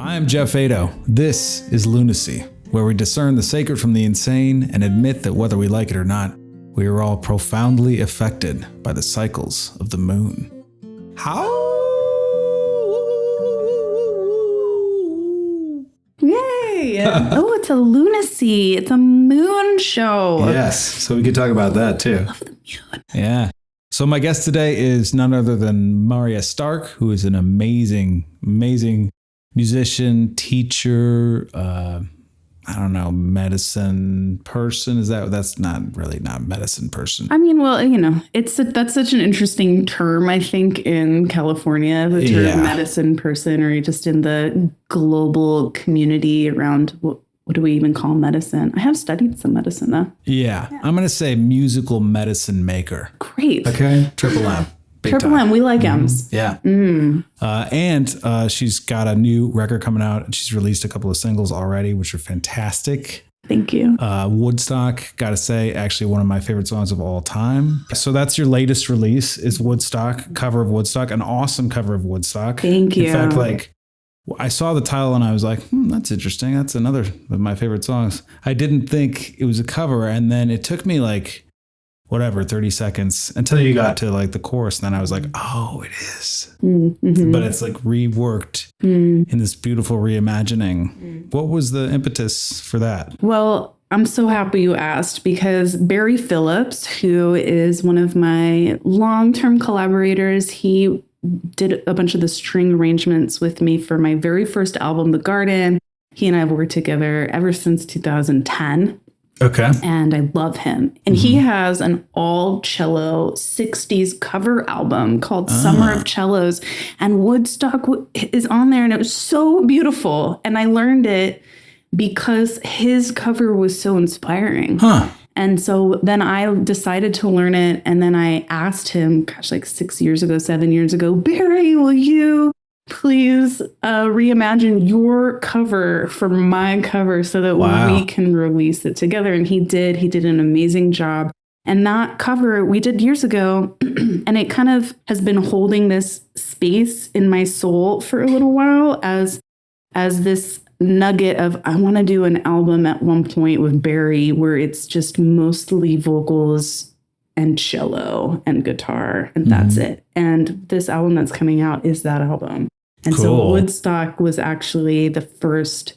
I am Geoff Eido. This is Lunacy, where we discern the sacred from the insane and admit that whether we like it or not, we are all profoundly affected by the cycles of the moon. How? Yay! Oh, it's a lunacy. It's a moon show. Yes, so we could talk about that too. I love the moon. Yeah. So my guest today is none other than Marya Stark, who is an amazing musician, teacher, medicine person. That's not medicine person. I mean, well, that's such an interesting term, I think, in California, the term medicine person, or just in the global community around what do we even call medicine? I have studied some medicine, though. Yeah. I'm going to say musical medicine maker. Great. Okay. Triple M. Triple M. We like M's. Yeah. And she's got a new record coming out, and she's released a couple of singles already, which are fantastic. Thank you. Woodstock, gotta say, actually one of my favorite songs of all time. So that's your latest release, is Woodstock, cover of Woodstock, an awesome cover of Woodstock. Thank you. In fact, I saw the title and I was like, that's interesting. That's another of my favorite songs. I didn't think it was a cover. And then it took me 30 seconds until you got to the chorus. And then I was like, oh, it is. Mm-hmm. But it's reworked in this beautiful reimagining. What was the impetus for that? Well, I'm so happy you asked, because Barry Phillips, who is one of my long-term collaborators, he did a bunch of the string arrangements with me for my very first album, The Garden. He and I have worked together ever since 2010. Okay. And I love him. And he has an all cello 60s cover album called Summer of Cellos. And Woodstock is on there. And it was so beautiful. And I learned it because his cover was so inspiring. Huh. And so then I decided to learn it. And then I asked him, 7 years ago, Barry, will you please reimagine your cover for my cover so that we can release it together? And he did. He did an amazing job. And that cover we did years ago, and it kind of has been holding this space in my soul for a little while as this nugget of, I want to do an album at one point with Barry where it's just mostly vocals and cello and guitar, and that's it. And this album that's coming out is that album. And so Woodstock was actually the first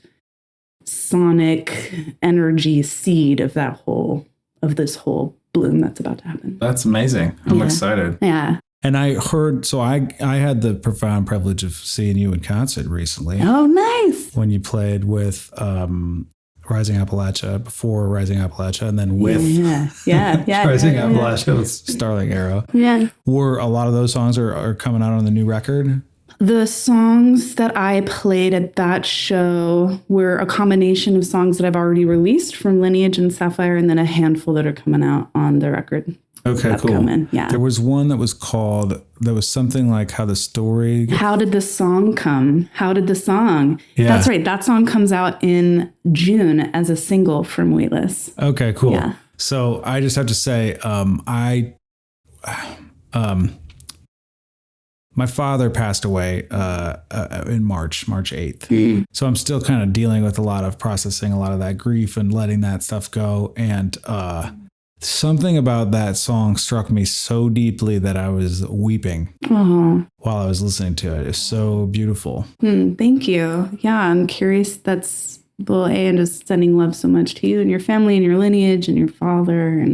sonic energy seed of this whole bloom that's about to happen. That's amazing. I'm excited. Yeah. And I heard, so I had the profound privilege of seeing you in concert recently. Oh, nice. When you played with Rising Appalachia, before Rising Appalachia, and then with Rising Appalachia with Starling Arrow. Yeah. Were a lot of those songs are coming out on the new record? The songs that I played at that show were a combination of songs that I've already released from Lineage and Sapphire, and then a handful that are coming out on the record. Okay, cool. Yeah. There was one that was something like How the Story. How did the song come? How did the song? Yeah. That's right. That song comes out in June as a single from Weightless. Okay, cool. Yeah. So I just have to say, my father passed away in March 8th. So I'm still kind of dealing with processing a lot of that grief and letting that stuff go. And something about that song struck me so deeply that I was weeping while I was listening to it. It's so beautiful. Thank you. Yeah, I'm curious. That's and just sending love so much to you and your family and your lineage and your father,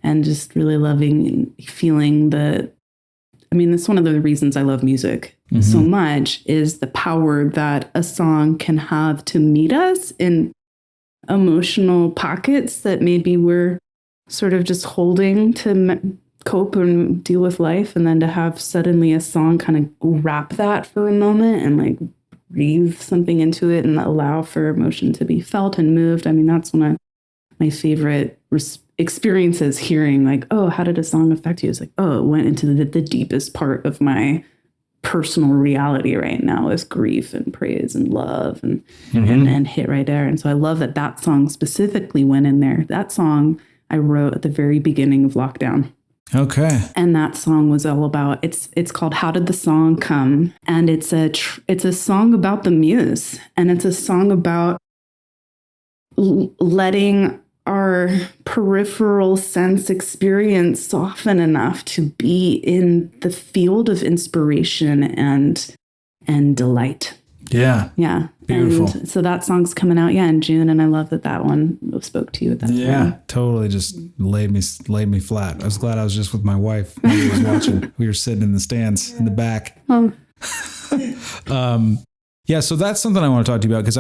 and just really loving and feeling that's one of the reasons I love music so much, is the power that a song can have to meet us in emotional pockets that maybe we're sort of just holding to cope and deal with life. And then to have suddenly a song kind of wrap that for a moment and breathe something into it and allow for emotion to be felt and moved. I mean, that's one of my favorite experiences, hearing how did a song affect you? It's it went into the deepest part of my personal reality right now, is grief and praise and love and hit right there. And so I love that song specifically went in there. That song I wrote at the very beginning of lockdown. Okay. And that song was all about, it's called How Did the Song Come? And it's a song about the Muse. And it's a song about letting our peripheral sense experience soften enough to be in the field of inspiration and delight. Yeah. Yeah. Beautiful. And so that song's coming out, in June. And I love that one spoke to you at that time. Totally just laid me flat. I was glad I was just with my wife when we was watching. We were sitting in the stands in the back. Oh. So that's something I want to talk to you about, because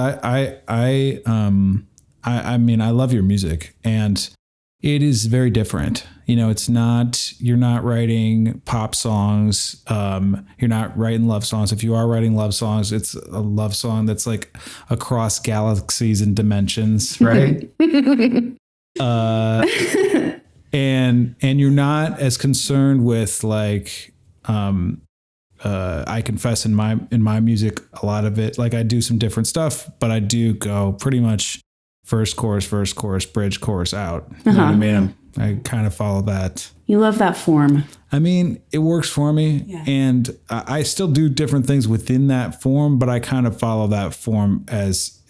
I mean, I love your music, and it is very different. It's not, you're not writing pop songs. You're not writing love songs. If you are writing love songs, it's a love song that's like across galaxies and dimensions, right? And you're not as concerned with like, I confess in my music, a lot of it, like I do some different stuff, but I do go pretty much verse, chorus, bridge, chorus out. You know what I mean? I kind of follow that. You love that form. I mean, it works for me, and I still do different things within that form, but I kind of follow that form as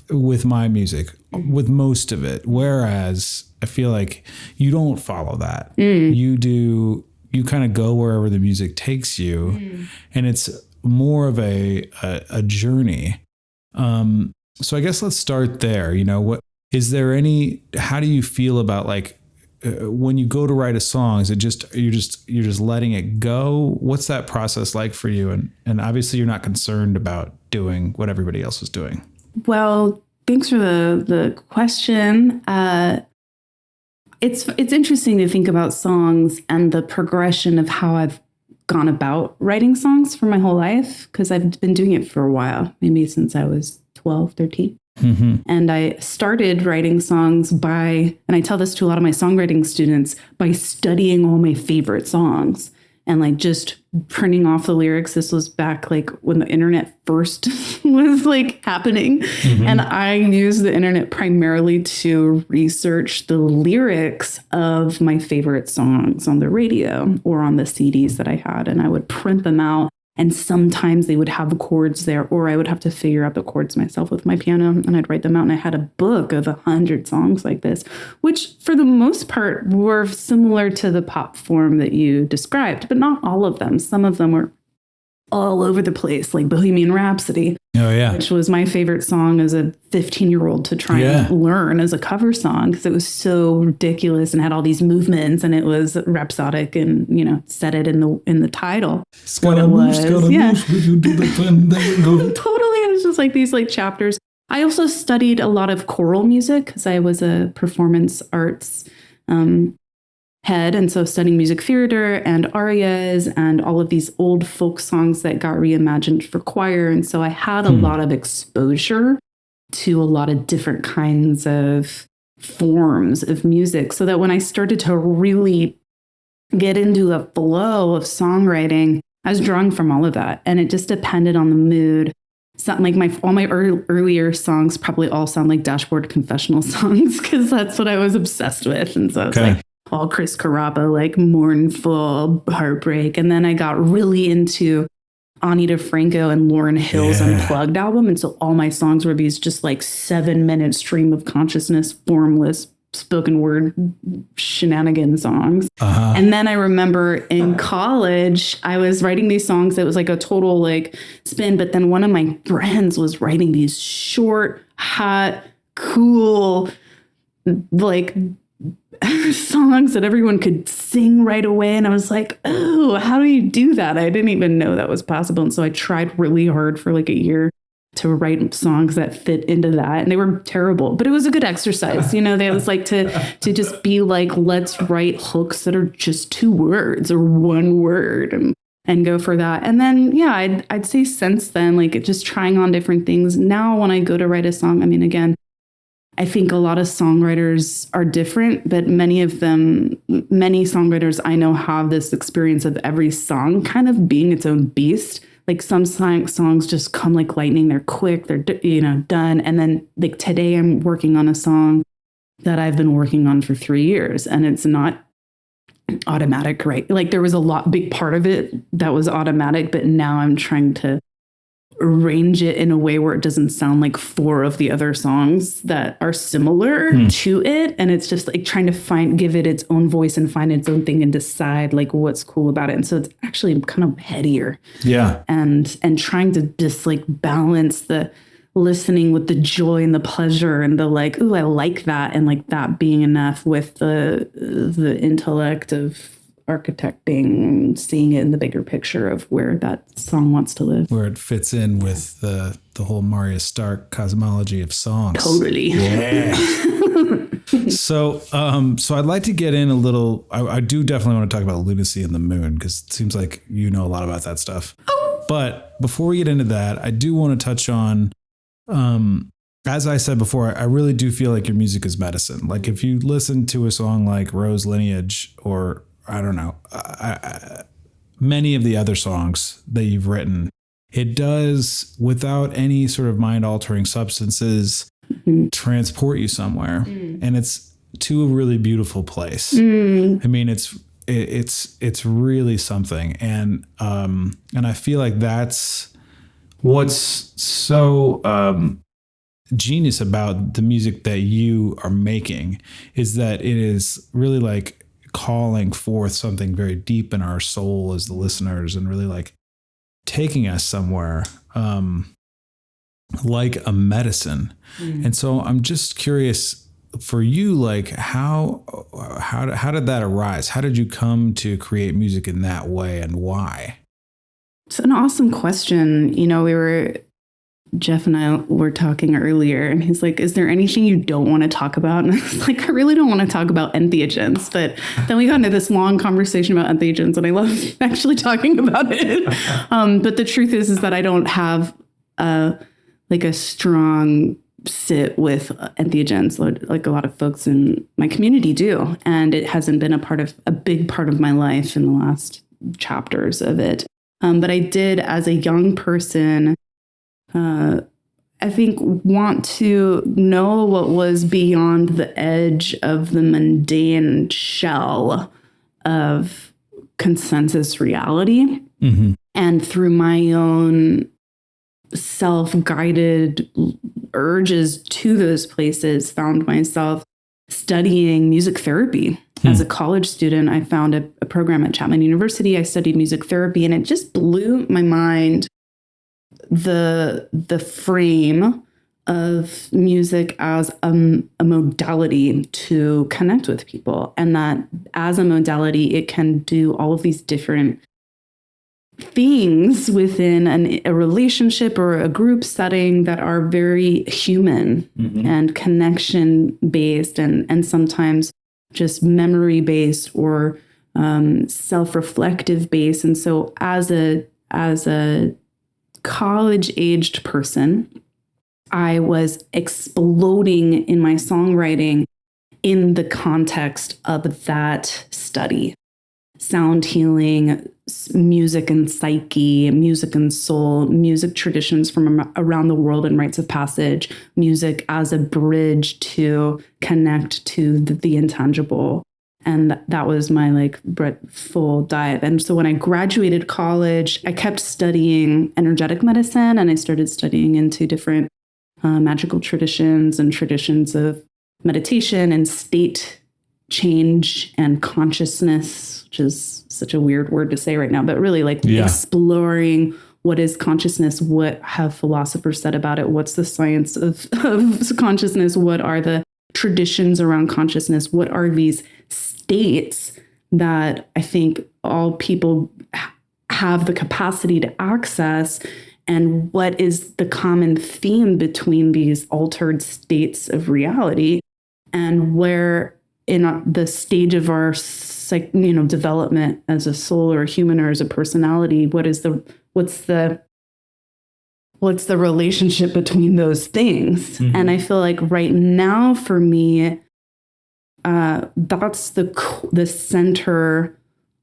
with my music, with most of it. Whereas I feel like you don't follow that. You kind of go wherever the music takes you, and it's more of a journey. So I guess let's start there. What is there how do you feel about like when you go to write a song? Is it you're just letting it go? What's that process like for you? And obviously you're not concerned about doing what everybody else is doing. Well, thanks for the question. It's interesting to think about songs and the progression of how I've gone about writing songs for my whole life, because I've been doing it for a while, maybe since I was 12, 13. Mm-hmm. And I started writing songs and I tell this to a lot of my songwriting students, by studying all my favorite songs and like just printing off the lyrics. This was back like when the internet first was like happening. Mm-hmm. And I used the internet primarily to research the lyrics of my favorite songs on the radio or on the CDs that I had. And I would print them out. And sometimes they would have chords there, or I would have to figure out the chords myself with my piano, and I'd write them out. And I had a book of 100 songs like this, which for the most part were similar to the pop form that you described, but not all of them. Some of them were all over the place, like Bohemian Rhapsody. Oh, yeah. Which was my favorite song as a 15-year-old to try and learn as a cover song, because it was so ridiculous and had all these movements, and it was rhapsodic, and said it in the title. What it was. Yeah. Totally. It was just like these like chapters. I also studied a lot of choral music because I was a performance arts head. And so studying music theater and arias and all of these old folk songs that got reimagined for choir. And so I had a lot of exposure to a lot of different kinds of forms of music, so that when I started to really get into a flow of songwriting, I was drawing from all of that. And it just depended on the mood. Something like all my earlier songs probably all sound like dashboard confessional songs, because that's what I was obsessed with. And so it's like all Chris Carrabba, like mournful heartbreak. And then I got really into Anita Franco and Lauryn Hill's Unplugged album. And so all my songs were these just like 7-minute stream of consciousness, formless, spoken word shenanigan songs. And then I remember in college, I was writing these songs that was like a total like spin. But then one of my friends was writing these short, hot, cool, like songs that everyone could sing right away. And I was like, oh, how do you do that? I didn't even know that was possible. And so I tried really hard for like a year to write songs that fit into that. And they were terrible, but it was a good exercise. They was like to just be like, let's write hooks that are just 2 words or 1 word and go for that. And then, I'd say since then, like just trying on different things. Now, when I go to write a song, I mean, again, I think a lot of songwriters are different, but many songwriters I know have this experience of every song kind of being its own beast. Like some songs just come like lightning. They're quick. They're, done. And then like today I'm working on a song that I've been working on for 3 years, and it's not automatic, right? Like there was a big part of it that was automatic, but now I'm trying to arrange it in a way where it doesn't sound like 4 of the other songs that are similar to it. And it's just like trying to give it its own voice and find its own thing and decide like what's cool about it. And so it's actually kind of headier. Yeah. And trying to just like balance the listening with the joy and the pleasure and the like, ooh, I like that. And like that being enough with the intellect of architecting, seeing it in the bigger picture of where that song wants to live. Where it fits in with the whole Marya Stark cosmology of songs. Totally. Yeah. So I'd like to get in a little, I do definitely want to talk about Lunacy and the Moon, because it seems like you know a lot about that stuff. But before we get into that, I do want to touch on, as I said before, I really do feel like your music is medicine. Like if you listen to a song like Rose Lineage, or I don't know, many of the other songs that you've written, it does, without any sort of mind-altering substances, transport you somewhere, and it's to a really beautiful place. I mean, it's really something, and I feel like that's what's so genius about the music that you are making, is that it is really like calling forth something very deep in our soul as the listeners, and really like taking us somewhere, like a medicine. And so I'm just curious for you, like how did that arise? How did you come to create music in that way, and why? It's an awesome question. You know, Geoff and I were talking earlier, and he's like, is there anything you don't want to talk about? And I was like, I really don't want to talk about entheogens. But then we got into this long conversation about entheogens, and I love actually talking about it. But the truth is that I don't have like a strong sit with entheogens like a lot of folks in my community do. And it hasn't been a big part of my life in the last chapters of it. But I did, as a young person, I think, want to know what was beyond the edge of the mundane shell of consensus reality. And through my own self-guided urges to those places, found myself studying music therapy. As a college student, I found a program at Chapman University. I studied music therapy, and it just blew my mind, the frame of music as a modality to connect with people, and that as a modality, it can do all of these different things within a relationship or a group setting that are very human and connection based, and sometimes just memory based or self-reflective based. And so as a college-aged person, I was exploding in my songwriting in the context of that study. Sound healing, music and psyche, music and soul, music traditions from around the world and rites of passage, music as a bridge to connect to the intangible. And that was my full dive. And so when I graduated college, I kept studying energetic medicine, and I started studying into different magical traditions and traditions of meditation and state change and consciousness, which is such a weird word to say right now, but really exploring what is consciousness, what have philosophers said about it, what's the science of consciousness, what are the traditions around consciousness, what are these states that I think all people have the capacity to access, and what is the common theme between these altered states of reality, and where in the stage of our development as a soul or a human or as a personality, what's the relationship between those things? And I feel like right now for me, that's the center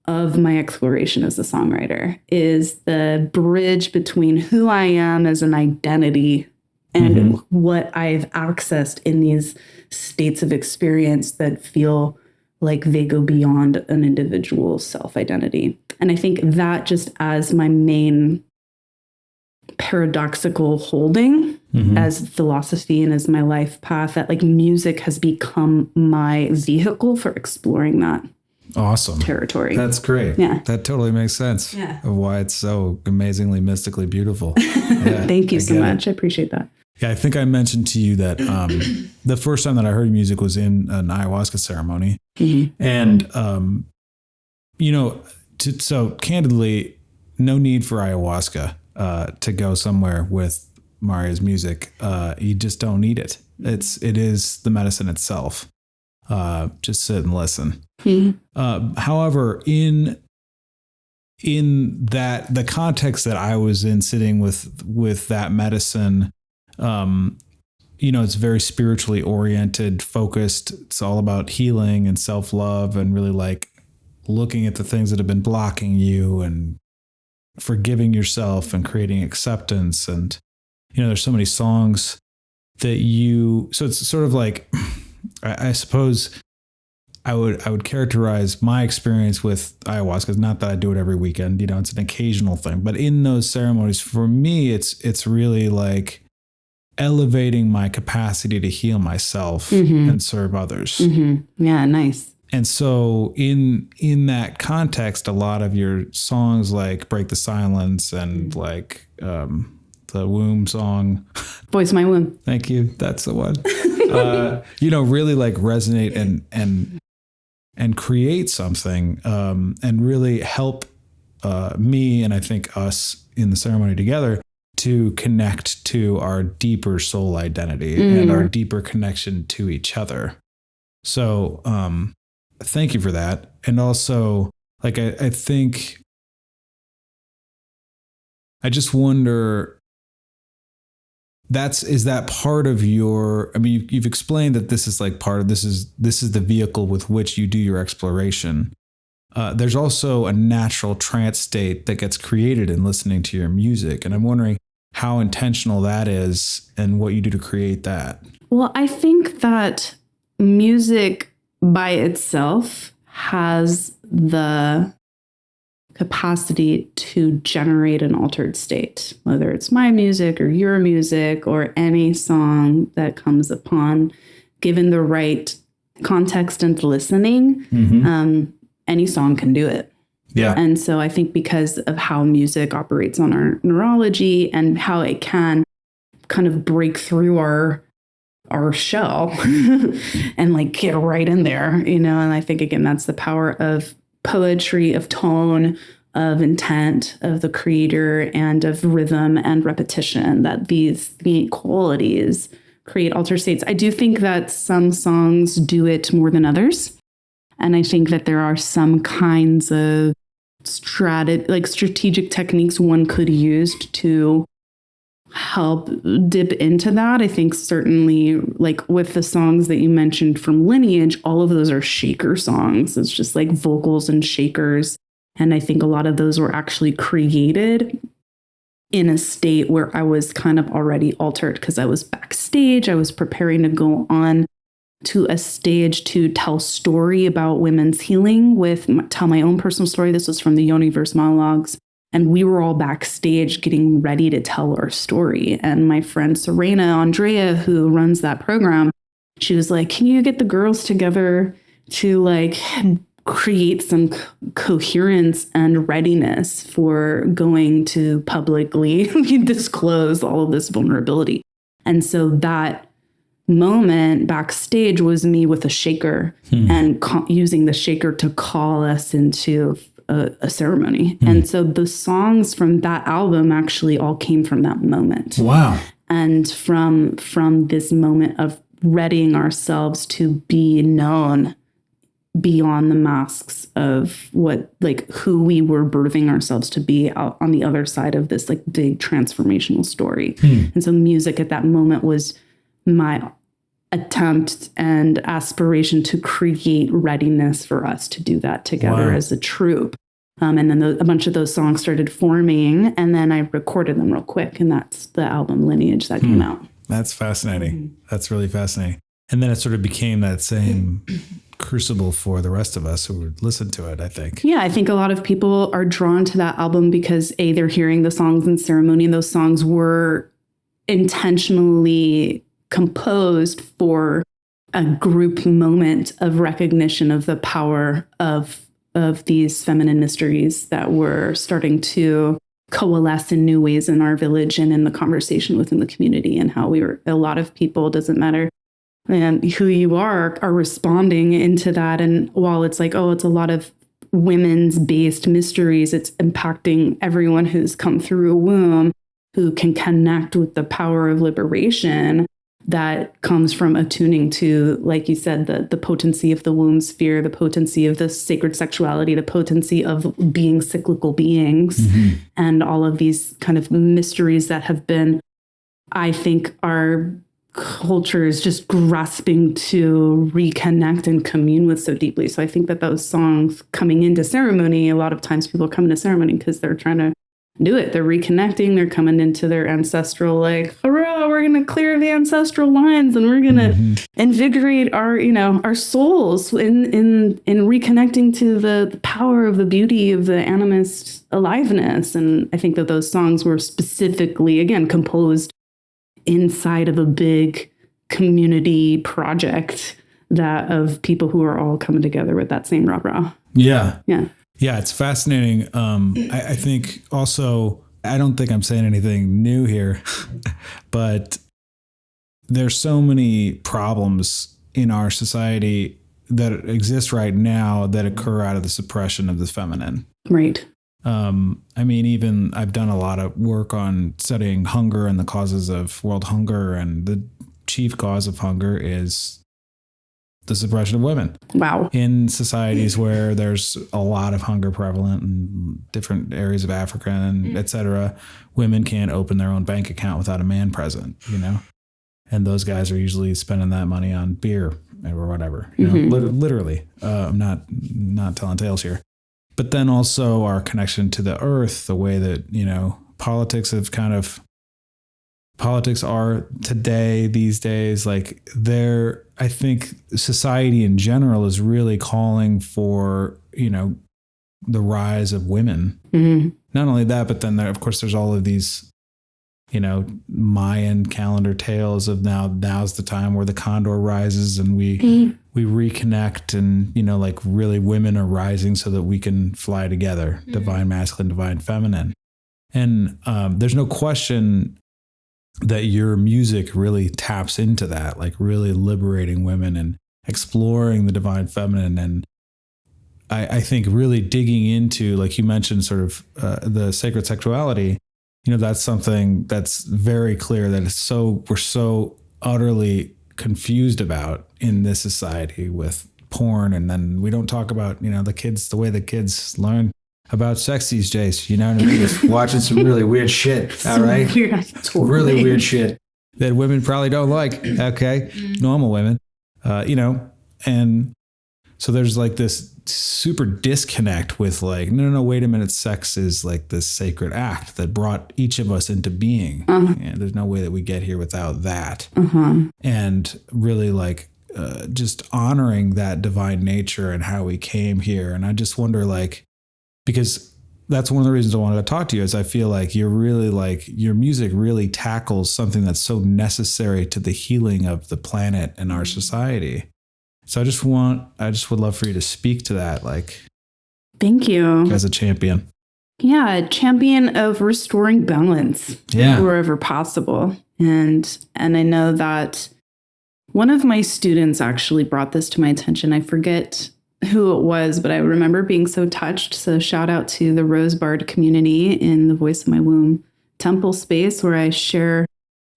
of my exploration as a songwriter, is the bridge between who I am as an identity and what I've accessed in these states of experience that feel like they go beyond an individual's self-identity. And I think that just as my main paradoxical holding as philosophy and as my life path, that like music has become my vehicle for exploring that territory. That's great. Yeah. That totally makes sense of why it's so amazingly mystically beautiful. Yeah, Thank you so much. I appreciate that. Yeah, I think I mentioned to you that the first time that I heard music was in an ayahuasca ceremony. And, so candidly, no need for ayahuasca to go somewhere with Marya's music. You just don't need it. It is the medicine itself. Just sit and listen. However, in that the context that I was in, sitting with that medicine, it's very spiritually oriented, focused. It's all about healing and self-love and really like looking at the things that have been blocking you and forgiving yourself and creating acceptance. And, there's so many songs that so it's sort of like, I suppose I would characterize my experience with ayahuasca, not that I do it every weekend, it's an occasional thing, but in those ceremonies, for me, it's really like elevating my capacity to heal myself and serve others. Yeah, nice. And so in that context, a lot of your songs like Break the Silence and like the Womb song. Voice My Womb. Thank you. That's the one. Really like resonate and create something and really help me, and I think us in the ceremony together, to connect to our deeper soul identity and our deeper connection to each other. So thank you for that. And also, like, I think, I just wonder, is that part of your, I mean, you've explained that this is like this is the vehicle with which you do your exploration. There's also a natural trance state that gets created in listening to your music. And I'm wondering how intentional that is and what you do to create that. Well, I think that music by itself has the capacity to generate an altered state, whether it's my music or your music or any song that comes upon, given the right context and listening, any song can do it. Yeah. And so I think because of how music operates on our neurology and how it can kind of break through our shell and like get right in there, and I think, again, that's the power of poetry, of tone, of intent, of the creator, and of rhythm and repetition, that these qualities create altered states. I do think that some songs do it more than others. And I think that there are some kinds of strategic techniques one could use to help dip into that. I think certainly, like with the songs that you mentioned from Lineage, all of those are shaker songs. It's just like vocals and shakers. And I think a lot of those were actually created in a state where I was kind of already altered because I was backstage. I was preparing to go on to a stage to tell story about women's healing, tell my own personal story. This was from the Yoniverse monologues. And we were all backstage getting ready to tell our story. And my friend Serena Andrea, who runs that program, she was like, can you get the girls together to like create some coherence and readiness for going to publicly disclose all of this vulnerability? And so that moment backstage was me with a shaker and using the shaker to call us into a ceremony. And so the songs from that album actually all came from that moment. Wow. And from this moment of readying ourselves to be known beyond the masks of who we were birthing ourselves to be out on the other side of this like big transformational story. And so music at that moment was my attempt and aspiration to create readiness for us to do that together as a troupe. And then a bunch of those songs started forming, and then I recorded them real quick, and that's the album Lineage that came out. That's fascinating. That's really fascinating. And then it sort of became that same crucible for the rest of us who would listen to it, I think. Yeah, I think a lot of people are drawn to that album because they're hearing the songs in ceremony, and those songs were intentionally composed for a group moment of recognition of the power of these feminine mysteries that were starting to coalesce in new ways in our village and in the conversation within the community, and how a lot of people, doesn't matter who you are responding into that. And while it's like, oh, it's a lot of women's based mysteries, it's impacting everyone who's come through a womb, who can connect with the power of liberation that comes from attuning to, like you said, the potency of the womb sphere, the potency of the sacred sexuality, the potency of being cyclical beings, and all of these kind of mysteries that have been, I think, our culture is just grasping to reconnect and commune with so deeply. So I think that those songs coming into ceremony, a lot of times people come into ceremony because they're trying to do it. They're reconnecting. They're coming into their ancestral, like, hurrah, we're going to clear the ancestral lines, and we're going to invigorate our souls in reconnecting to the power of the beauty of the animist aliveness. And I think that those songs were specifically, again, composed inside of a big community project of people who are all coming together with that same rah-rah. Yeah. Yeah. Yeah, it's fascinating. I think also, I don't think I'm saying anything new here, but there's so many problems in our society that exist right now that occur out of the suppression of the feminine. Right. I mean, even I've done a lot of work on studying hunger and the causes of world hunger, and the chief cause of hunger is the suppression of women. Wow. In societies where there's a lot of hunger prevalent in different areas of Africa and et cetera, women can't open their own bank account without a man present, and those guys are usually spending that money on beer or whatever, literally. I'm not telling tales here. But then also our connection to the earth, the way that, politics are today, these days, like I think society in general is really calling for, the rise of women. Not only that, but then of course there's all of these, Mayan calendar tales of now's the time where the condor rises and we reconnect, and, like really women are rising so that we can fly together, divine masculine, divine feminine. And there's no question that your music really taps into that, like really liberating women and exploring the divine feminine. And I think really digging into, like you mentioned, sort of the sacred sexuality, that's something that's very clear that we're so utterly confused about in this society with porn. And then we don't talk about, the way the kids learn about sex these days, what I mean? Just watching some really weird shit. All right. Really weird shit that women probably don't like. Okay. Normal women, and so there's like this super disconnect with like, no, wait a minute. Sex is like this sacred act that brought each of us into being. And there's no way that we get here without that. And really like, just honoring that divine nature and how we came here. And I just wonder, like, because that's one of the reasons I wanted to talk to you, is I feel like you're really like, your music really tackles something that's so necessary to the healing of the planet and our society. So I just would love for you to speak to that, like, thank you, as a champion. Yeah, a champion of restoring balance wherever possible. And I know that one of my students actually brought this to my attention. I forget who it was, but I remember being so touched. So shout out to the Rose Bard community in the Voice of My Womb temple space, where I share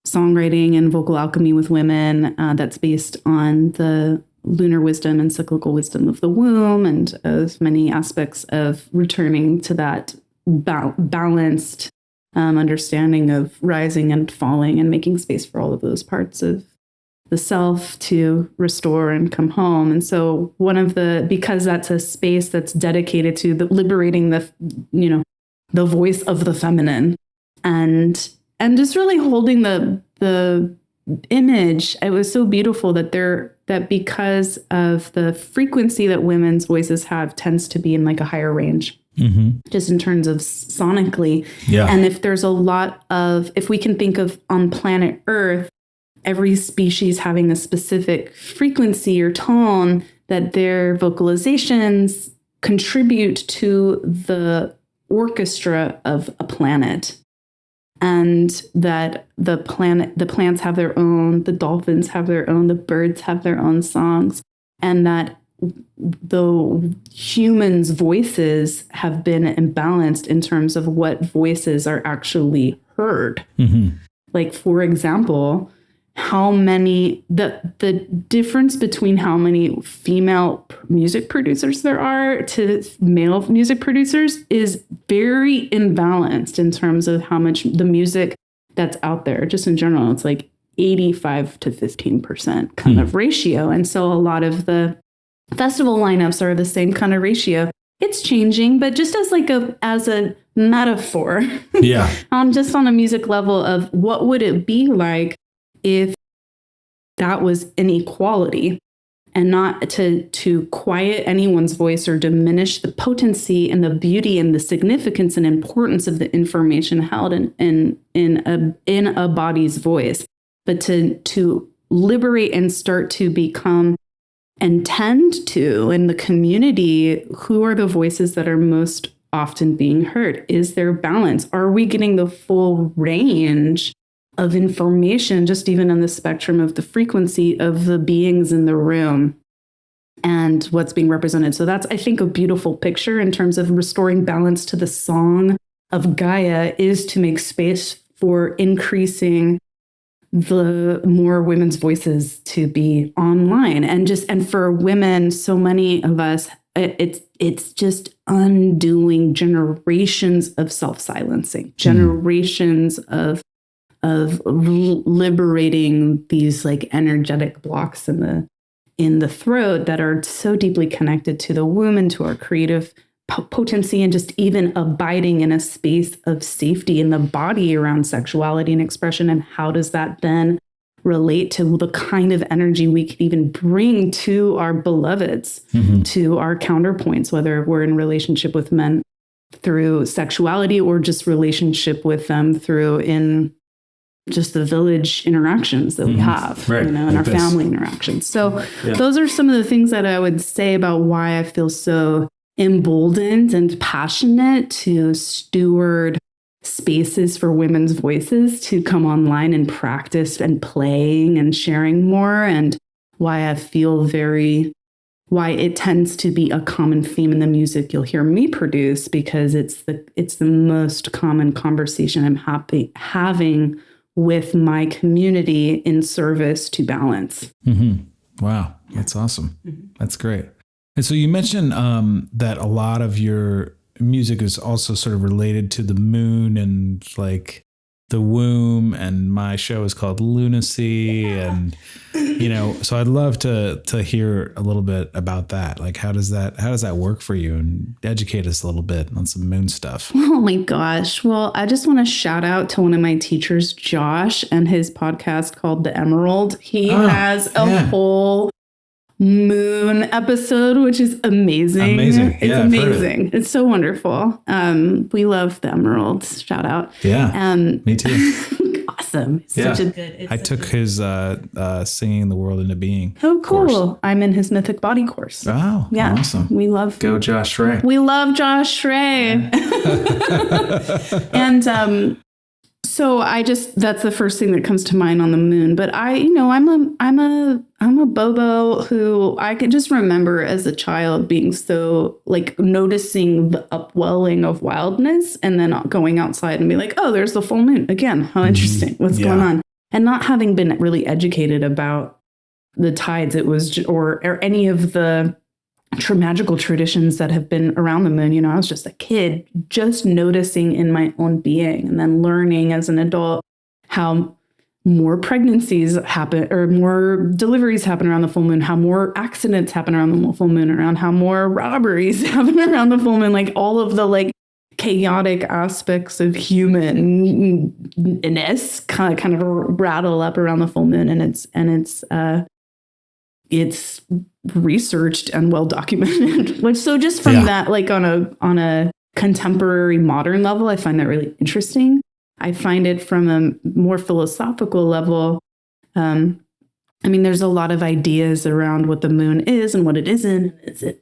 songwriting and vocal alchemy with women that's based on the lunar wisdom and cyclical wisdom of the womb, and as many aspects of returning to that balanced understanding of rising and falling, and making space for all of those parts of the self to restore and come home. And so because that's a space that's dedicated to liberating the voice of the feminine, and just really holding the image. It was so beautiful that because of the frequency that women's voices have tends to be in like a higher range, just in terms of sonically. Yeah. And if there's a lot of, if we can think of on planet Earth, every species having a specific frequency or tone, that their vocalizations contribute to the orchestra of a planet. And that the plants have their own, the dolphins have their own, the birds have their own songs, and that the humans' voices have been imbalanced in terms of what voices are actually heard. Like, for example, how many, the difference between how many female music producers there are to male music producers is very imbalanced in terms of how much the music that's out there. Just in general, it's like 85 to 15% kind of ratio. And so a lot of the festival lineups are the same kind of ratio. It's changing, but just as a metaphor, just on a music level of what would it be like if that was inequality, and not to quiet anyone's voice or diminish the potency and the beauty and the significance and importance of the information held in a body's voice, but to liberate and start to become and tend to, in the community, who are the voices that are most often being heard? Is there balance? Are we getting the full range of information, just even on the spectrum of the frequency of the beings in the room and what's being represented? So that's, I think, a beautiful picture in terms of restoring balance to the song of Gaia, is to make space for increasing the more women's voices to be online. And for women, so many of us, it's just undoing generations of self-silencing, generations of liberating these like energetic blocks in the throat that are so deeply connected to the womb and to our creative potency, and just even abiding in a space of safety in the body around sexuality and expression. And how does that then relate to the kind of energy we could even bring to our beloveds, to our counterpoints, whether we're in relationship with men through sexuality or just relationship with them through in just the village interactions that we have, and our family interactions. So those are some of the things that I would say about why I feel so emboldened and passionate to steward spaces for women's voices to come online and practice and playing and sharing more, and why I feel why it tends to be a common theme in the music you'll hear me produce, because it's the most common conversation I'm having with my community in service to balance. Wow. That's awesome. That's great. And so you mentioned that a lot of your music is also sort of related to the moon and like the womb, and my show is called Lunacy. And, so I'd love to hear a little bit about that. Like, how does that work for you? And educate us a little bit on some moon stuff. Oh my gosh. Well, I just want to shout out to one of my teachers, Josh, and his podcast called The Emerald. He has a whole moon episode, which is amazing. It's amazing. It's so wonderful. We love The Emerald. Shout out. Yeah. Me too. Awesome. Such a good. I took his Singing the World into Being. Oh, cool. Course. I'm in his Mythic Body course. Oh, yeah. Awesome. We love. Go Josh Ray. We love Josh Ray. And so that's the first thing that comes to mind on the moon. But I'm a Bobo who I can just remember as a child being so like noticing the upwelling of wildness, and then going outside and be like, oh, there's the full moon again. How interesting. What's going on? And not having been really educated about the tides, it was, or any of the magical traditions that have been around the moon. I was just a kid, just noticing in my own being, and then learning as an adult how more pregnancies happen, or more deliveries happen around the full moon, how more accidents happen around the full moon, around how more robberies happen around the full moon, like all of the like chaotic aspects of humanness kind of rattle up around the full moon, and it's researched and well documented. Which, so just from that, like on a contemporary modern level, I find that really interesting. I find it from a more philosophical level. I mean, there's a lot of ideas around what the moon is and what it isn't.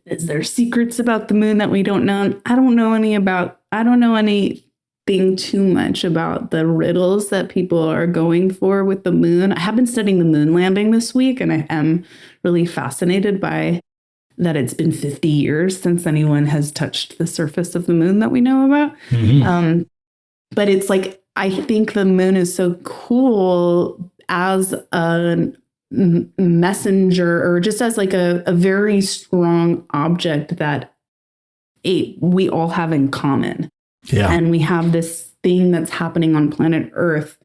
Is there secrets about the moon that we don't know? I don't know anything too much about the riddles that people are going for with the moon. I have been studying the moon landing this week, and I am really fascinated by that. It's been 50 years since anyone has touched the surface of the moon that we know about. Mm-hmm. But it's like, I think the moon is so cool as a messenger, or just as like a very strong object that we all have in common. Yeah. And we have this thing that's happening on planet Earth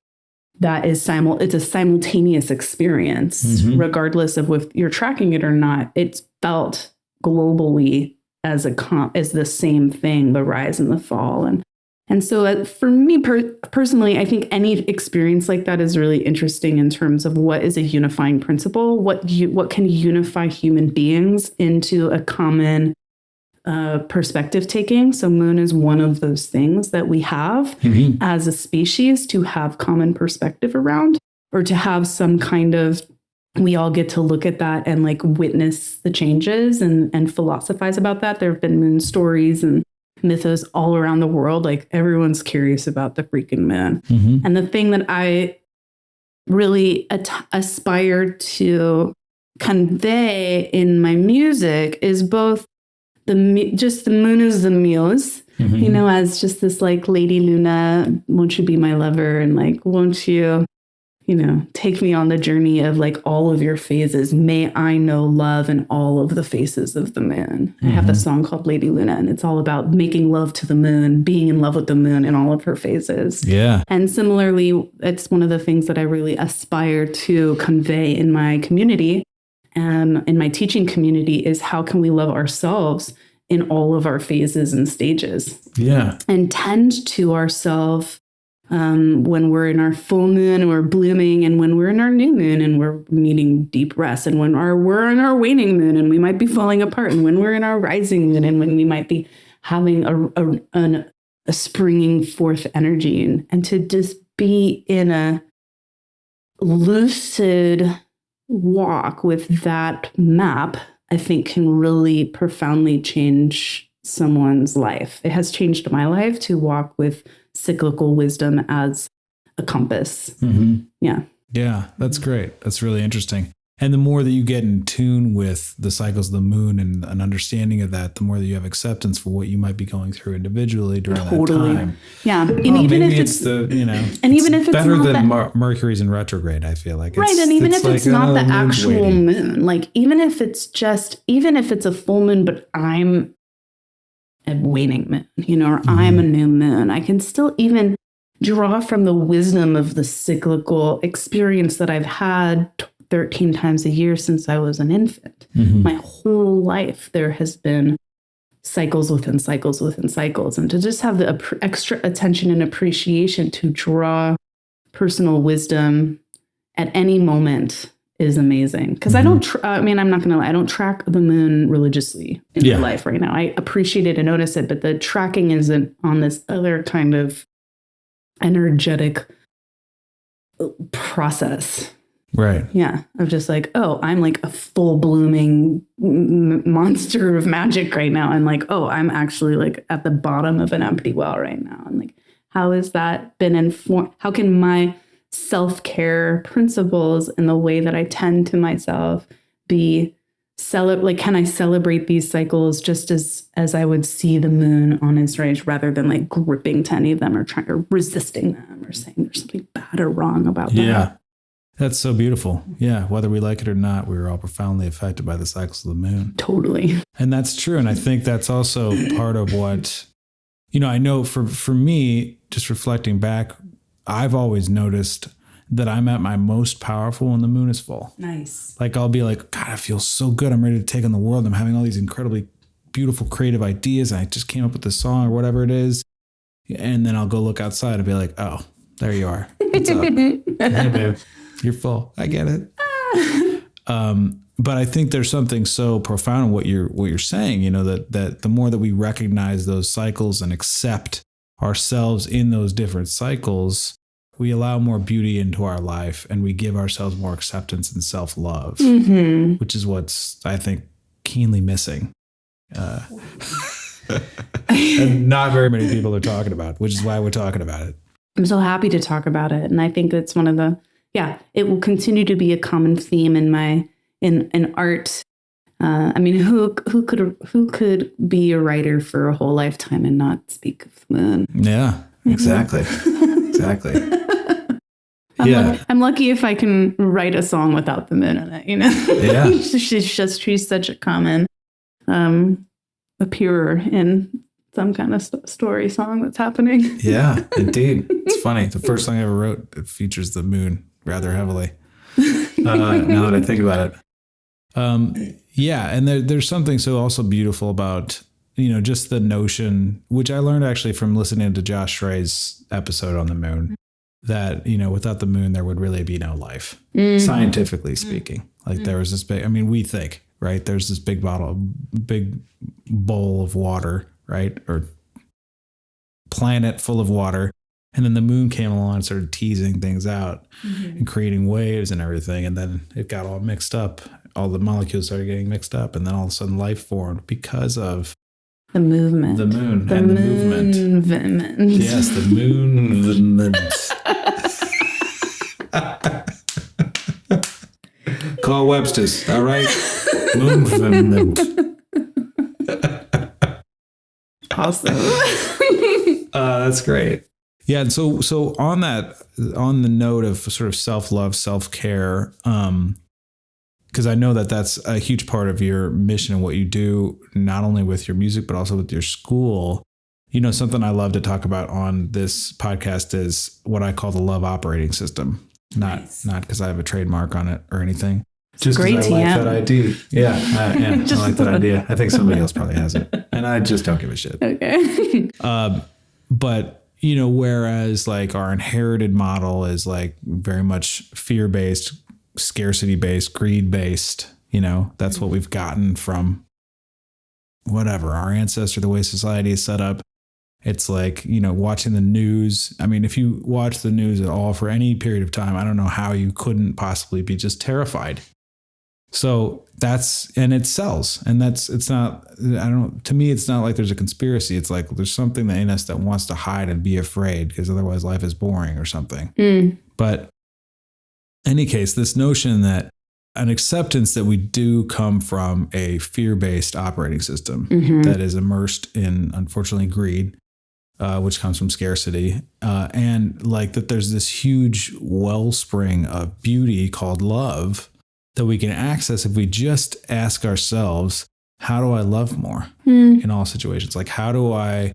that is it's a simultaneous experience, mm-hmm. regardless of if you're tracking it or not. It's felt globally as the same thing, the rise and the fall. And so for me personally, I think any experience like that is really interesting in terms of what is a unifying principle, what can unify human beings into a common perspective taking. So moon is one of those things that we have mm-hmm. as a species to have common perspective around, or to have some kind of, we all get to look at that and like witness the changes and philosophize about that. There have been moon stories and mythos all around the world. Like, everyone's curious about the freaking moon. Mm-hmm. And the thing that I really aspire to convey in my music is both the moon is the muse, mm-hmm. As just this like Lady Luna, won't you be my lover? And like, won't you, take me on the journey of like all of your phases. May I know love in all of the faces of the moon. Mm-hmm. I have this song called Lady Luna, and it's all about making love to the moon, being in love with the moon in all of her phases. Yeah. And similarly, it's one of the things that I really aspire to convey in my community, in my teaching community, is how can we love ourselves in all of our phases and stages. Yeah. And tend to ourselves when we're in our full moon and we're blooming, and when we're in our new moon and we're needing deep rest, and when we're in our waning moon and we might be falling apart, and when we're in our rising moon and when we might be having a springing forth energy, and to just be in a lucid walk with that map, I think can really profoundly change someone's life. It has changed my life to walk with cyclical wisdom as a compass. Mm-hmm. Yeah. Yeah, that's great. That's really interesting. And the more that you get in tune with the cycles of the moon and an understanding of that, the more that you have acceptance for what you might be going through individually during that time. Yeah. And even if it's and even if it's better than Mercury's in retrograde, I feel like. Right. And even if it's not the actual moon, like even if it's a full moon, but I'm a waning moon, or mm-hmm. I'm a new moon, I can still even draw from the wisdom of the cyclical experience that I've had 13 times a year since I was an infant. Mm-hmm. My whole life, there has been cycles within cycles within cycles. And to just have the extra attention and appreciation to draw personal wisdom at any moment is amazing. Because mm-hmm. I'm not going to lie, I don't track the moon religiously in my life right now. I appreciate it and notice it, but the tracking isn't on this other kind of energetic process. Right. Yeah. Of just like, oh, I'm like a full blooming monster of magic right now. And like, oh, I'm actually like at the bottom of an empty well right now. And like, how has that been informed? How can my self-care principles and the way that I tend to myself can I celebrate these cycles just as I would see the moon on its rise, rather than like gripping to any of them or resisting them or saying there's something bad or wrong about them. Yeah. That's so beautiful. Yeah. Whether we like it or not, we were all profoundly affected by the cycles of the moon. Totally. And that's true. And I think that's also part of what, I know for me, just reflecting back, I've always noticed that I'm at my most powerful when the moon is full. Nice. Like I'll be like, God, I feel so good. I'm ready to take on the world. I'm having all these incredibly beautiful creative ideas. And I just came up with this song or whatever it is. And then I'll go look outside and be like, oh, there you are. What's up? Hey, babe, you're full. I get it. But I think there's something so profound in what you're saying, you know, that the more that we recognize those cycles and accept ourselves in those different cycles, we allow more beauty into our life and we give ourselves more acceptance and self-love, which is what's, I think, keenly missing. And not very many people are talking about, which is why we're talking about it. I'm so happy to talk about it. And I think it's one of the, it will continue to be a common theme in art. I mean, who could be a writer for a whole lifetime and not speak of the moon? Yeah, exactly. Exactly. I'm lucky if I can write a song without the moon in it, you know? Yeah. she's such a common appearer in some kind of story song that's happening. Yeah, indeed. It's funny. The first song I ever wrote, it features the moon rather heavily. Now that I think about it. And there's something so also beautiful about, you know, just the notion, which I learned actually from listening to Josh Schrey's episode on the moon, that, you know, without the moon, there would really be no life, scientifically speaking. Like there was this big, I mean, we think, right? There's this big bowl of water, right? Or planet full of water. And then the moon came along and started teasing things out and creating waves and everything. And then it got all mixed up. All the molecules started getting mixed up. And then all of a sudden life formed because of the movement. The moon and the movement. Yes, the movement. Call Webster's. All right. Movement. Awesome. That's great. Yeah. And so on the note of sort of self-love, self-care, because I know that that's a huge part of your mission and what you do, not only with your music, but also with your school. You know, something I love to talk about on this podcast is what I call the love operating system. Not because I have a trademark on it or anything. Just because I like that idea. Yeah, I like that idea. I think somebody else probably has it. And I just don't give a shit. Okay. But, you know, whereas like our inherited model is like very much fear-based, scarcity-based, greed-based, you know, that's what we've gotten from whatever, our ancestor, the way society is set up. It's like, you know, watching the news. I mean, if you watch the news at all for any period of time, I don't know how you couldn't possibly be just terrified. So and it sells. And to me, it's not like there's a conspiracy. It's like there's something in us that wants to hide and be afraid because otherwise life is boring or something. But in any case, this notion that an acceptance that we do come from a fear-based operating system that is immersed in, unfortunately, greed, which comes from scarcity, and like that there's this huge wellspring of beauty called love that we can access if we just ask ourselves, how do I love more in all situations? Like, how do I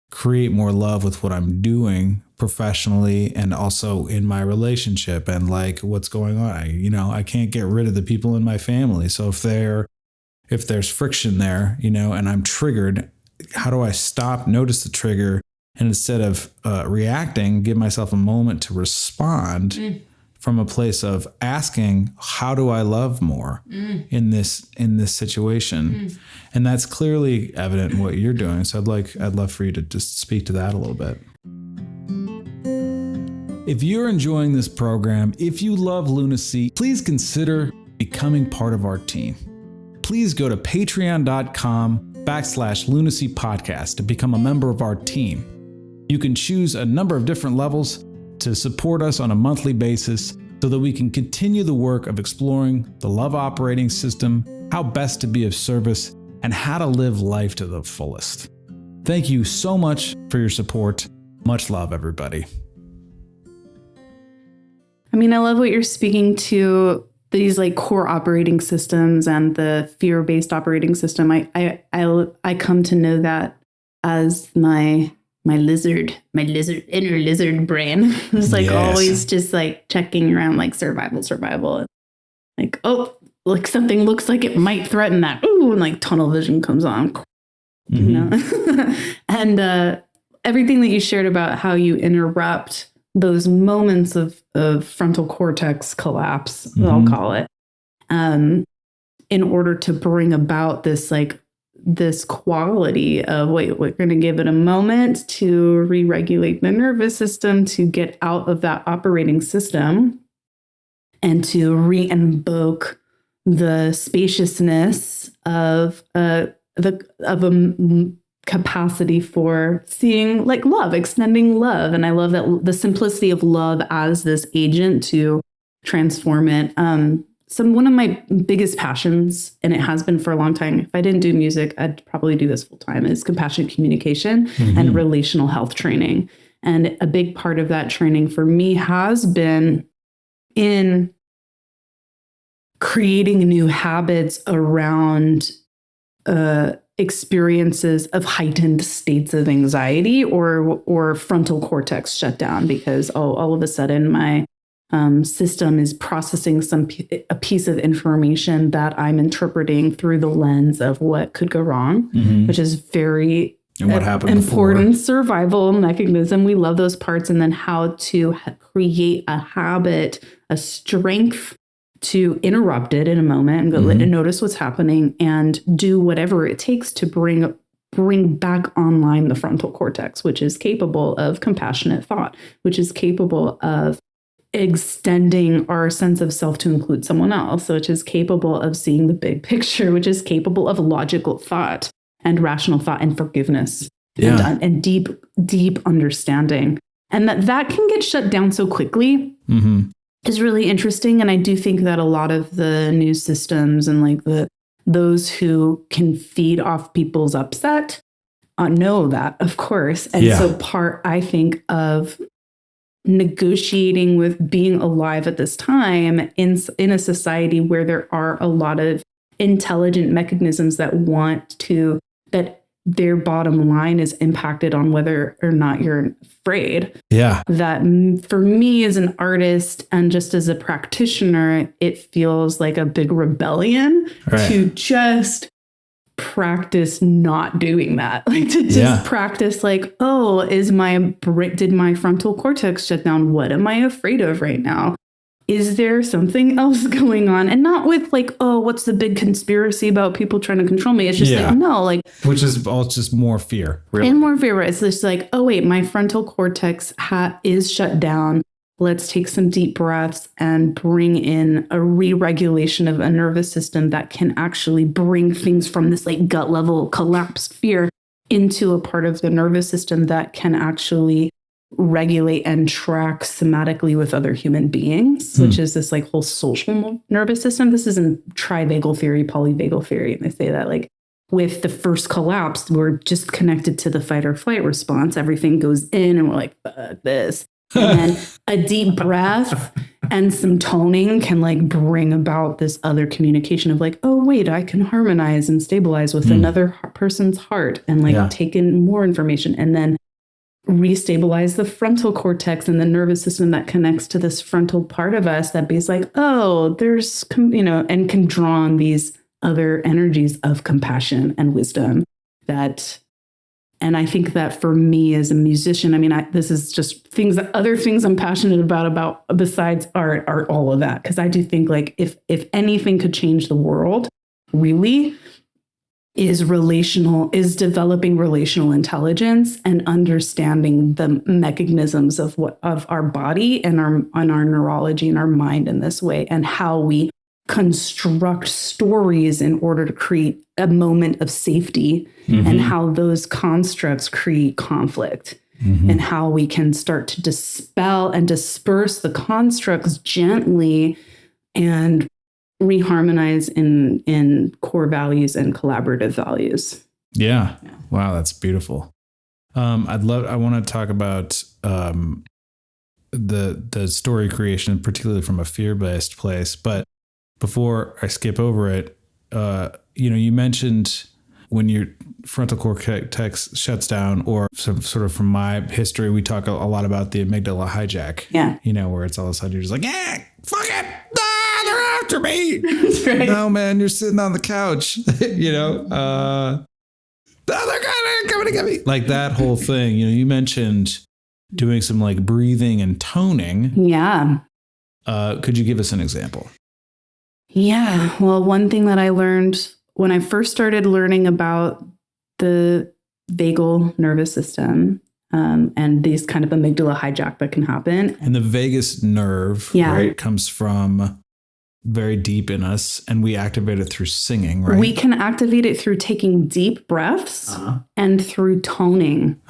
create more love with what I'm doing professionally and also in my relationship and like what's going on? I can't get rid of the people in my family. So if there's friction there, you know, and I'm triggered, how do I stop, notice the trigger, and instead of reacting, give myself a moment to respond from a place of asking, how do I love more in this situation? And that's clearly evident in what you're doing. So I'd love for you to just speak to that a little bit. If you're enjoying this program, if you love Lunacy, please consider becoming part of our team. Please go to patreon.com/Lunacy podcast to become a member of our team. You can choose a number of different levels to support us on a monthly basis so that we can continue the work of exploring the love operating system, how best to be of service, and how to live life to the fullest. Thank you so much for your support. Much love, everybody. I mean, I love what you're speaking to, these like core operating systems and the fear-based operating system. I come to know that as my inner lizard brain was like always just like checking around like survival. Like, oh, like something looks like it might threaten that. Ooh, and like tunnel vision comes on. You know? And everything that you shared about how you interrupt those moments of frontal cortex collapse, I'll call it, in order to bring about this quality of, wait, we're going to give it a moment to re-regulate the nervous system, to get out of that operating system, and to re-invoke the spaciousness of a capacity for seeing like love, extending love. And I love that the simplicity of love as this agent to transform it. One of my biggest passions, and it has been for a long time, if I didn't do music, I'd probably do this full time, is compassionate communication and relational health training. And a big part of that training for me has been in creating new habits around experiences of heightened states of anxiety or frontal cortex shutdown, because all of a sudden my system is processing a piece of information that I'm interpreting through the lens of what could go wrong, which is very important survival mechanism. We love those parts. And then how to create a habit, a strength to interrupt it in a moment and go and notice what's happening and do whatever it takes to bring back online the frontal cortex, which is capable of compassionate thought, which is capable of extending our sense of self to include someone else, which is capable of seeing the big picture, which is capable of logical thought and rational thought and forgiveness and deep understanding. And that can get shut down so quickly is really interesting. And I do think that a lot of the news systems and like those who can feed off people's upset know that, of course. And so I think of negotiating with being alive at this time in a society where there are a lot of intelligent mechanisms that their bottom line is impacted on whether or not you're afraid. Yeah. That for me as an artist and just as a practitioner, it feels like a big rebellion to just practice not doing that. Like to just practice like, did my frontal cortex shut down? What am I afraid of right now? Is there something else going on? And not with like, what's the big conspiracy about people trying to control me? It's just like, no, like. Which is all just more fear. Really. And more fear. It's just like, my frontal cortex is shut down. Let's take some deep breaths and bring in a re-regulation of a nervous system that can actually bring things from this like gut level collapsed fear into a part of the nervous system that can actually regulate and track somatically with other human beings, which is this like whole social nervous system. This isn't trivagal theory, polyvagal theory. And they say that like with the first collapse, we're just connected to the fight or flight response. Everything goes in and we're like, fuck this. And then a deep breath and some toning can like bring about this other communication of like, I can harmonize and stabilize with another person's heart and like take in more information and then restabilize the frontal cortex and the nervous system that connects to this frontal part of us that is like, there's, and can draw on these other energies of compassion and wisdom and I think that for me as a musician, I mean, this is just other things I'm passionate about besides art are all of that. Because I do think like if anything could change the world, really, is developing relational intelligence and understanding the mechanisms of our body and our neurology and our mind in this way, and how we construct stories in order to create a moment of safety, and how those constructs create conflict, and how we can start to dispel and disperse the constructs gently and reharmonize in core values and collaborative values. Yeah. Wow, that's beautiful. I want to talk about the story creation, particularly from a fear-based place. But before I skip over it, you mentioned when your frontal cortex shuts down, or sort of from my history, we talk a lot about the amygdala hijack. Yeah. Where it's all of a sudden you're just like, fuck it. They're after me. Right. No, man, you're sitting on the couch, they're coming to get me. Like that whole thing. You mentioned doing some like breathing and toning. Yeah. Could you give us an example? Yeah. Well, one thing that I learned when I first started learning about the vagal nervous system and these kind of amygdala hijack that can happen. And the vagus nerve, right, comes from very deep in us, and we activate it through singing, right? We can activate it through taking deep breaths and through toning.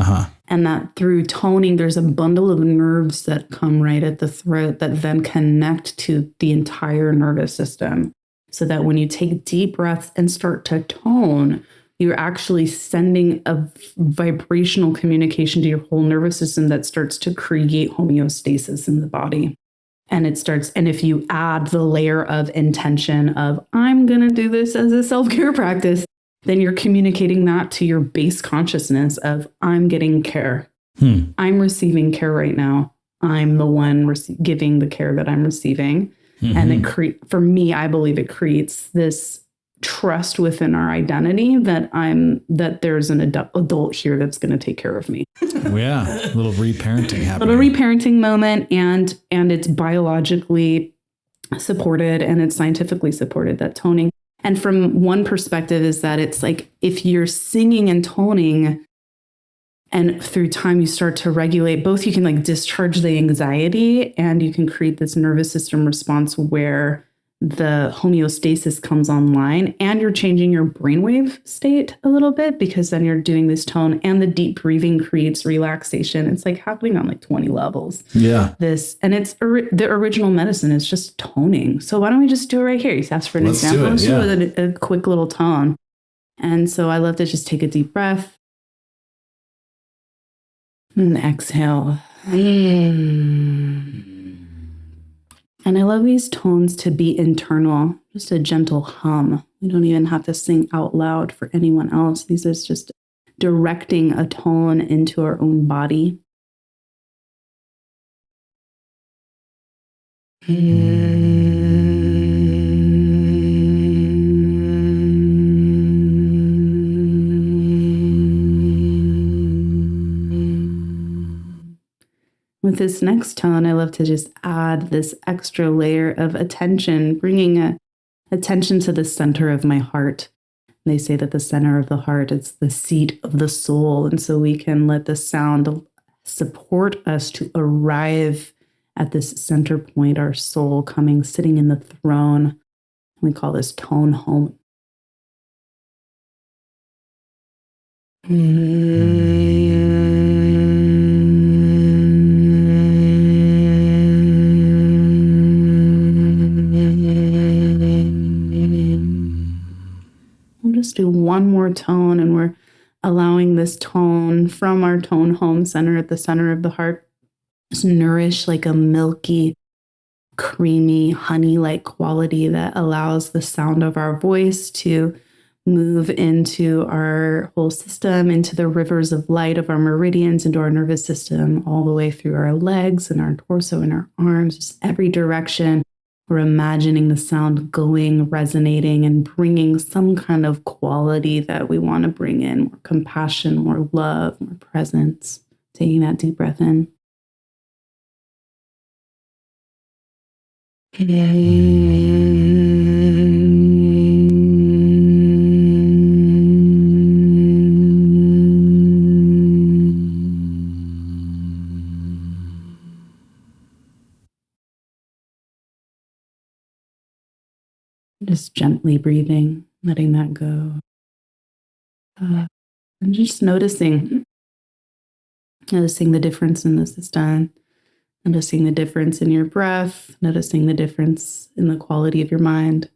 And that through toning, there's a bundle of nerves that come right at the throat that then connect to the entire nervous system. So that when you take deep breaths and start to tone, you're actually sending a vibrational communication to your whole nervous system that starts to create homeostasis in the body. And if you add the layer of intention of, I'm going to do this as a self-care practice, then you're communicating that to your base consciousness of, I'm getting care. I'm receiving care right now. I'm the one giving the care that I'm receiving. And for me, I believe it creates this trust within our identity that there's an adult here that's going to take care of me. Yeah, a little reparenting happening. A little reparenting moment, and it's biologically supported and it's scientifically supported, that toning. And from one perspective is that it's like if you're singing and toning and through time you start to regulate, both you can like discharge the anxiety and you can create this nervous system response where the homeostasis comes online and you're changing your brainwave state a little bit because then you're doing this tone, and the deep breathing creates relaxation. It's like happening on like 20 levels. Yeah. And it's the original medicine is just toning. So why don't we just do it right here? You asked for an example. Let's do it with a quick little tone. And so I love to just take a deep breath and exhale. And I love these tones to be internal, just a gentle hum. We don't even have to sing out loud for anyone else. These is just directing a tone into our own body. With this next tone, I love to just add this extra layer of attention, bringing attention to the center of my heart. They say that the center of the heart is the seat of the soul. And so we can let the sound support us to arrive at this center point, our soul sitting in the throne. We call this tone home. Just do one more tone, and we're allowing this tone from our tone home center at the center of the heart to nourish like a milky, creamy, honey-like quality that allows the sound of our voice to move into our whole system, into the rivers of light of our meridians, into our nervous system, all the way through our legs and our torso and our arms, just every direction. We're imagining the sound going, resonating, and bringing some kind of quality that we want to bring in, more compassion, more love, more presence. Taking that deep breath in. Just gently breathing, letting that go. And just noticing the difference in the system, noticing the difference in your breath, noticing the difference in the quality of your mind,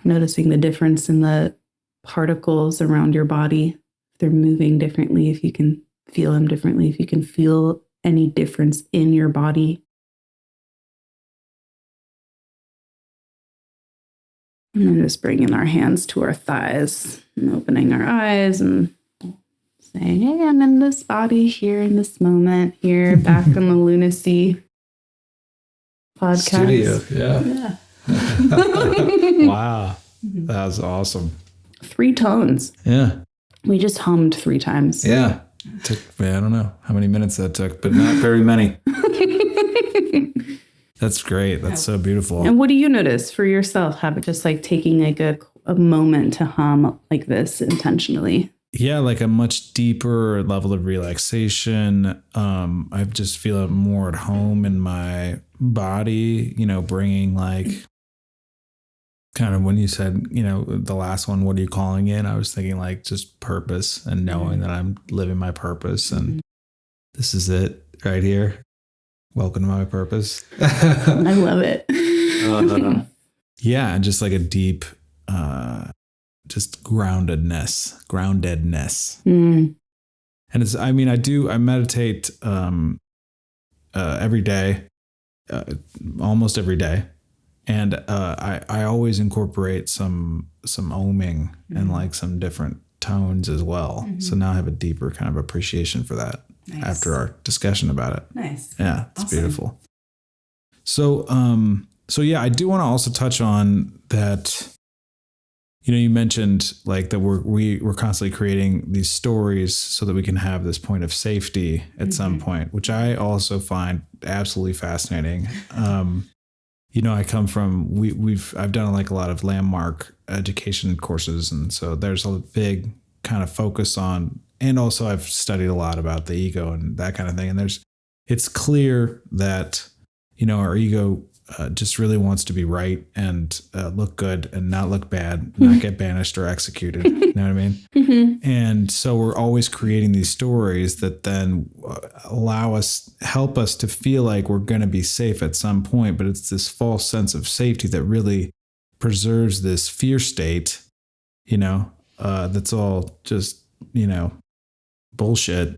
noticing the difference in the particles around your body, if they're moving differently, if you can feel them differently, if you can feel any difference in your body. And then just bringing our hands to our thighs and opening our eyes and saying, hey, I'm in this body here in this moment here, back on the Lunacy podcast. Studio, yeah. Wow. That was awesome. 3 tones. Yeah. We just hummed 3 times. Yeah. Took, I don't know how many minutes that took, but not very many. That's great. That's so beautiful. And what do you notice for yourself? Have it just like taking like a moment to hum like this intentionally? Yeah, like a much deeper level of relaxation. I just feel more at home in my body, bringing like kind of when you said, the last one, what are you calling it? I was thinking like just purpose and knowing that I'm living my purpose and this is it right here. Welcome to my purpose. I love it. Yeah, and just like a deep, just groundedness. And it's, I meditate every day, almost every day. And I always incorporate some oming and like some different tones as well. So now I have a deeper kind of appreciation for that after our discussion about it. Nice. Yeah, it's beautiful. So, yeah, I do want to also touch on that. You mentioned like that we're constantly creating these stories so that we can have this point of safety at some point, which I also find absolutely fascinating. I come from I've done like a lot of landmark education courses, and so there's a big kind of focus on, and also I've studied a lot about the ego and that kind of thing. And it's clear that our ego just really wants to be right and look good and not look bad, not get banished or executed. You know what I mean? Mm-hmm. And so we're always creating these stories that then help us to feel like we're going to be safe at some point. But it's this false sense of safety that really preserves this fear state, that's all just, bullshit.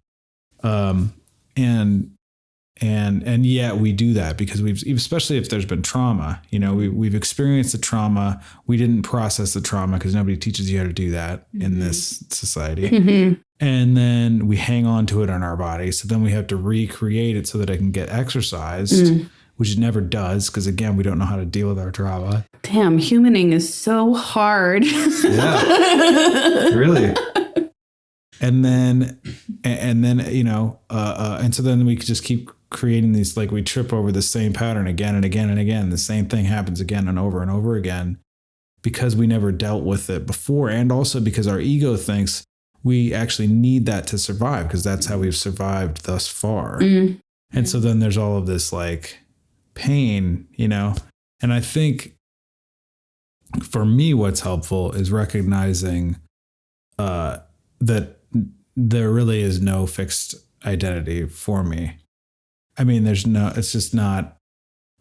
And yet we do that because especially if there's been trauma, we've experienced the trauma. We didn't process the trauma because nobody teaches you how to do that in this society. Mm-hmm. And then we hang on to it in our body. So then we have to recreate it so that it can get exercised, which it never does. Because again, we don't know how to deal with our trauma. Damn, humaning is so hard. Yeah, really. And then, and so then we could just keep creating these, like we trip over the same pattern again and again and again. The same thing happens again and over again because we never dealt with it before. And also because our ego thinks we actually need that to survive because that's how we've survived thus far. Mm. And so then there's all of this like pain, and I think for me, what's helpful is recognizing that there really is no fixed identity for me. I mean, it's just not,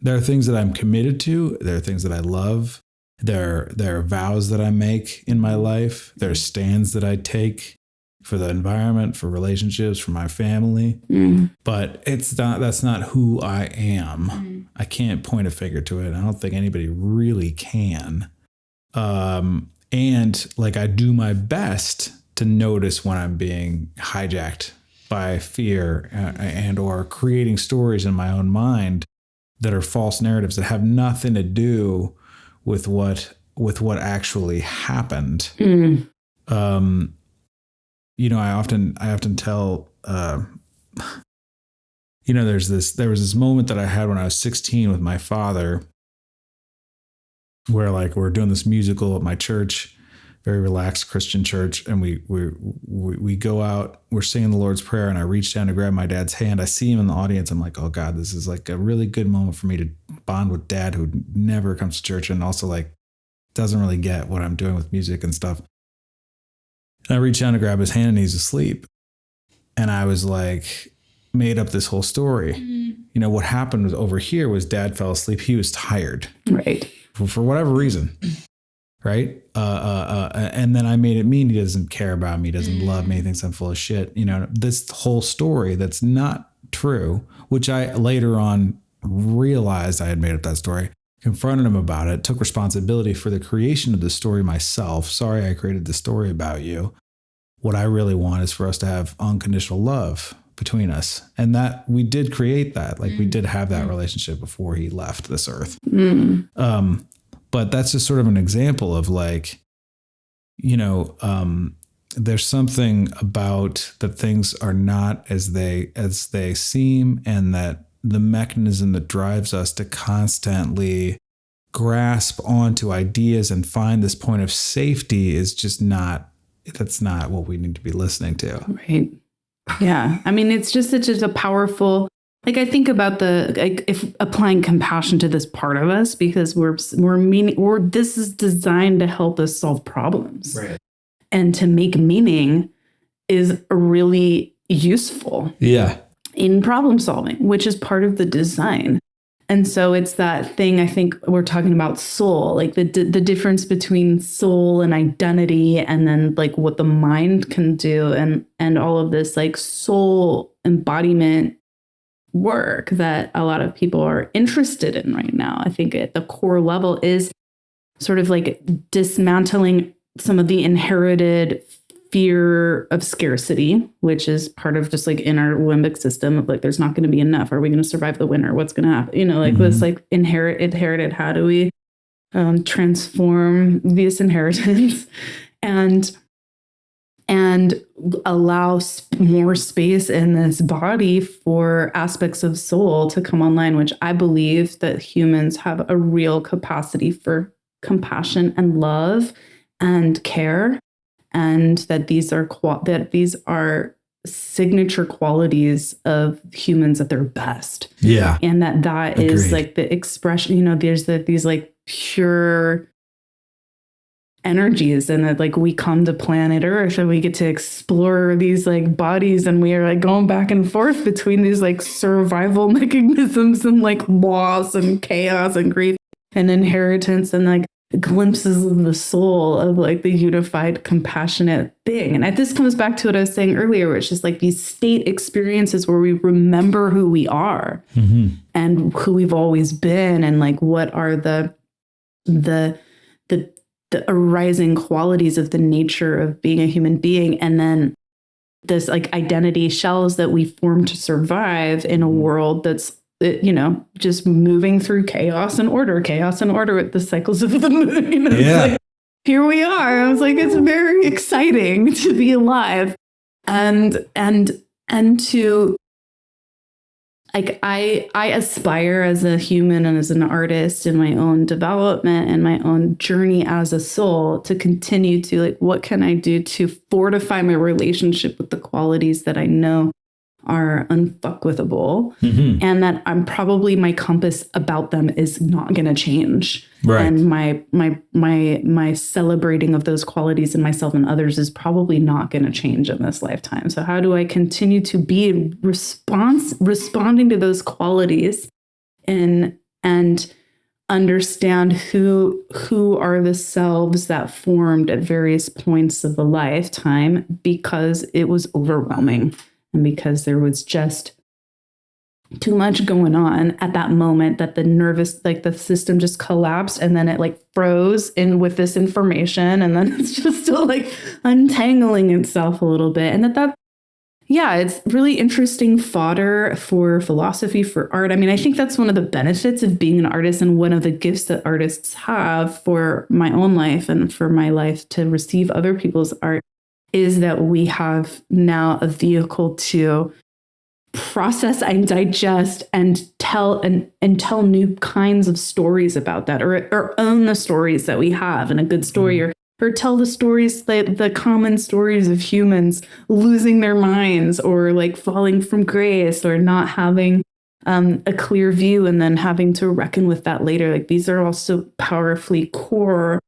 there are things that I'm committed to. There are things that I love. There are vows that I make in my life. There are stands that I take for the environment, for relationships, for my family. Mm. But that's not who I am. Mm. I can't point a finger to it. I don't think anybody really can. And like I do my best to notice when I'm being hijacked by fear and or creating stories in my own mind that are false narratives that have nothing to do with what actually happened. Mm. I often tell, there was this moment that I had when I was 16 with my father where like we're doing this musical at my church, very relaxed Christian church. And we go out, we're singing the Lord's Prayer, and I reach down to grab my dad's hand. I see him in the audience. I'm like, oh God, this is like a really good moment for me to bond with dad who never comes to church and also like doesn't really get what I'm doing with music and stuff. And I reach down to grab his hand and he's asleep. And I was like, made up this whole story. Mm-hmm. What happened was over here was dad fell asleep. He was tired. Right. For whatever reason. Right. And then I made it mean he doesn't care about me, doesn't love me, thinks I'm full of shit. This whole story that's not true, which I later on realized I had made up that story, confronted him about it, took responsibility for the creation of the story myself. Sorry, I created the story about you. What I really want is for us to have unconditional love between us. And that we did create that. Like we did have that relationship before he left this earth. Mm. But that's just sort of an example of like, there's something about that things are not as they seem, and that the mechanism that drives us to constantly grasp onto ideas and find this point of safety is just that's not what we need to be listening to. Right. Yeah. I mean, it's just such a powerful, like, I think about if applying compassion to this part of us, because this is designed to help us solve problems. Right. And to make meaning is really useful. Yeah. In problem solving, which is part of the design. And so it's that thing, I think we're talking about soul, like the difference between soul and identity, and then like what the mind can do, and all of this like soul embodiment work that a lot of people are interested in right now. I think at the core level is sort of like dismantling some of the inherited fear of scarcity, which is part of just like in our limbic system of like, there's not going to be enough. Are we going to survive the winter? What's going to happen? Like this like inherited, how do we transform this inheritance and allow more space in this body for aspects of soul to come online, which I believe that humans have a real capacity for compassion and love and care, and that these are signature qualities of humans at their best. Yeah. And that Agreed. Is like the expression, there's these like pure energies, and that like we come to planet Earth and we get to explore these like bodies, and we are like going back and forth between these like survival mechanisms and like loss and chaos and grief and inheritance, and like glimpses of the soul of like the unified, compassionate being. And this comes back to what I was saying earlier, where it's just like these state experiences where we remember who we are and who we've always been, and like what are the arising qualities of the nature of being a human being, and then this like identity shells that we form to survive in a world that's just moving through chaos and order with the cycles of the moon. Like, here we are. I was like, it's very exciting to be alive, and to like, I aspire as a human and as an artist in my own development and my own journey as a soul to continue to like, what can I do to fortify my relationship with the qualities that I know are unfuckwithable, and that I'm probably, my compass about them is not going to change. Right. And my celebrating of those qualities in myself and others is probably not going to change in this lifetime. So how do I continue to be responding to those qualities and understand who are the selves that formed at various points of the lifetime, because it was overwhelming. And because there was just too much going on at that moment, that the system just collapsed, and then it like froze in with this information. And then it's just still like untangling itself a little bit. And it's really interesting fodder for philosophy, for art. I mean, I think that's one of the benefits of being an artist, and one of the gifts that artists have for my own life and for my life to receive other people's art, is that we have now a vehicle to process and digest and tell new kinds of stories about that, or own the stories that we have in a good story, or tell the stories, the common stories of humans losing their minds, or like falling from grace, or not having a clear view and then having to reckon with that later. Like, these are also powerfully core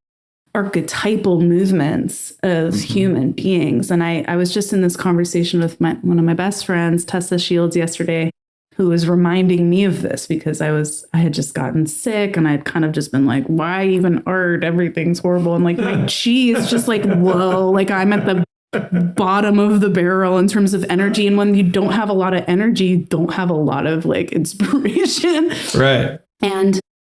archetypal movements of human beings. And I was just in this conversation with one of my best friends, Tessa Shields, yesterday, who was reminding me of this, because I had just gotten sick, and I'd kind of just been like, why even art? Everything's horrible. And like my chi is just like, whoa, like I'm at the bottom of the barrel in terms of energy. And when you don't have a lot of energy, you don't have a lot of like inspiration. Right.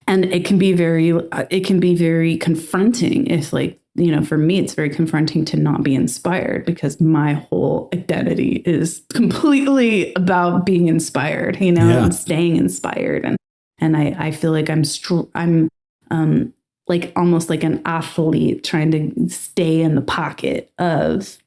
And it can be very confronting if, like, for me, it's very confronting to not be inspired, because my whole identity is completely about being inspired, and staying inspired. And I feel like I'm like almost like an athlete trying to stay in the pocket of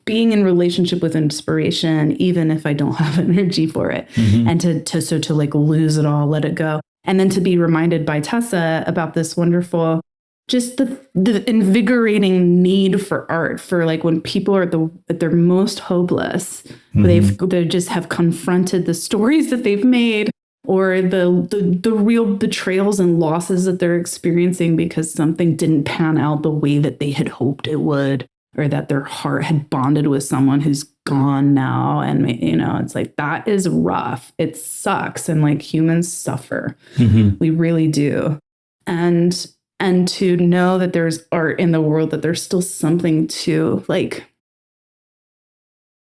being in relationship with inspiration, even if I don't have energy for it. And to like lose it all, let it go. And then to be reminded by Tessa about this wonderful, just the invigorating need for art, for like when people are at their most hopeless, they just have confronted the stories that they've made, or the real betrayals and losses that they're experiencing because something didn't pan out the way that they had hoped it would, or that their heart had bonded with someone who's gone now. And, you know, it's like, that is rough. It sucks. And like humans suffer. We really do. And to know that there's art in the world, that there's still something to like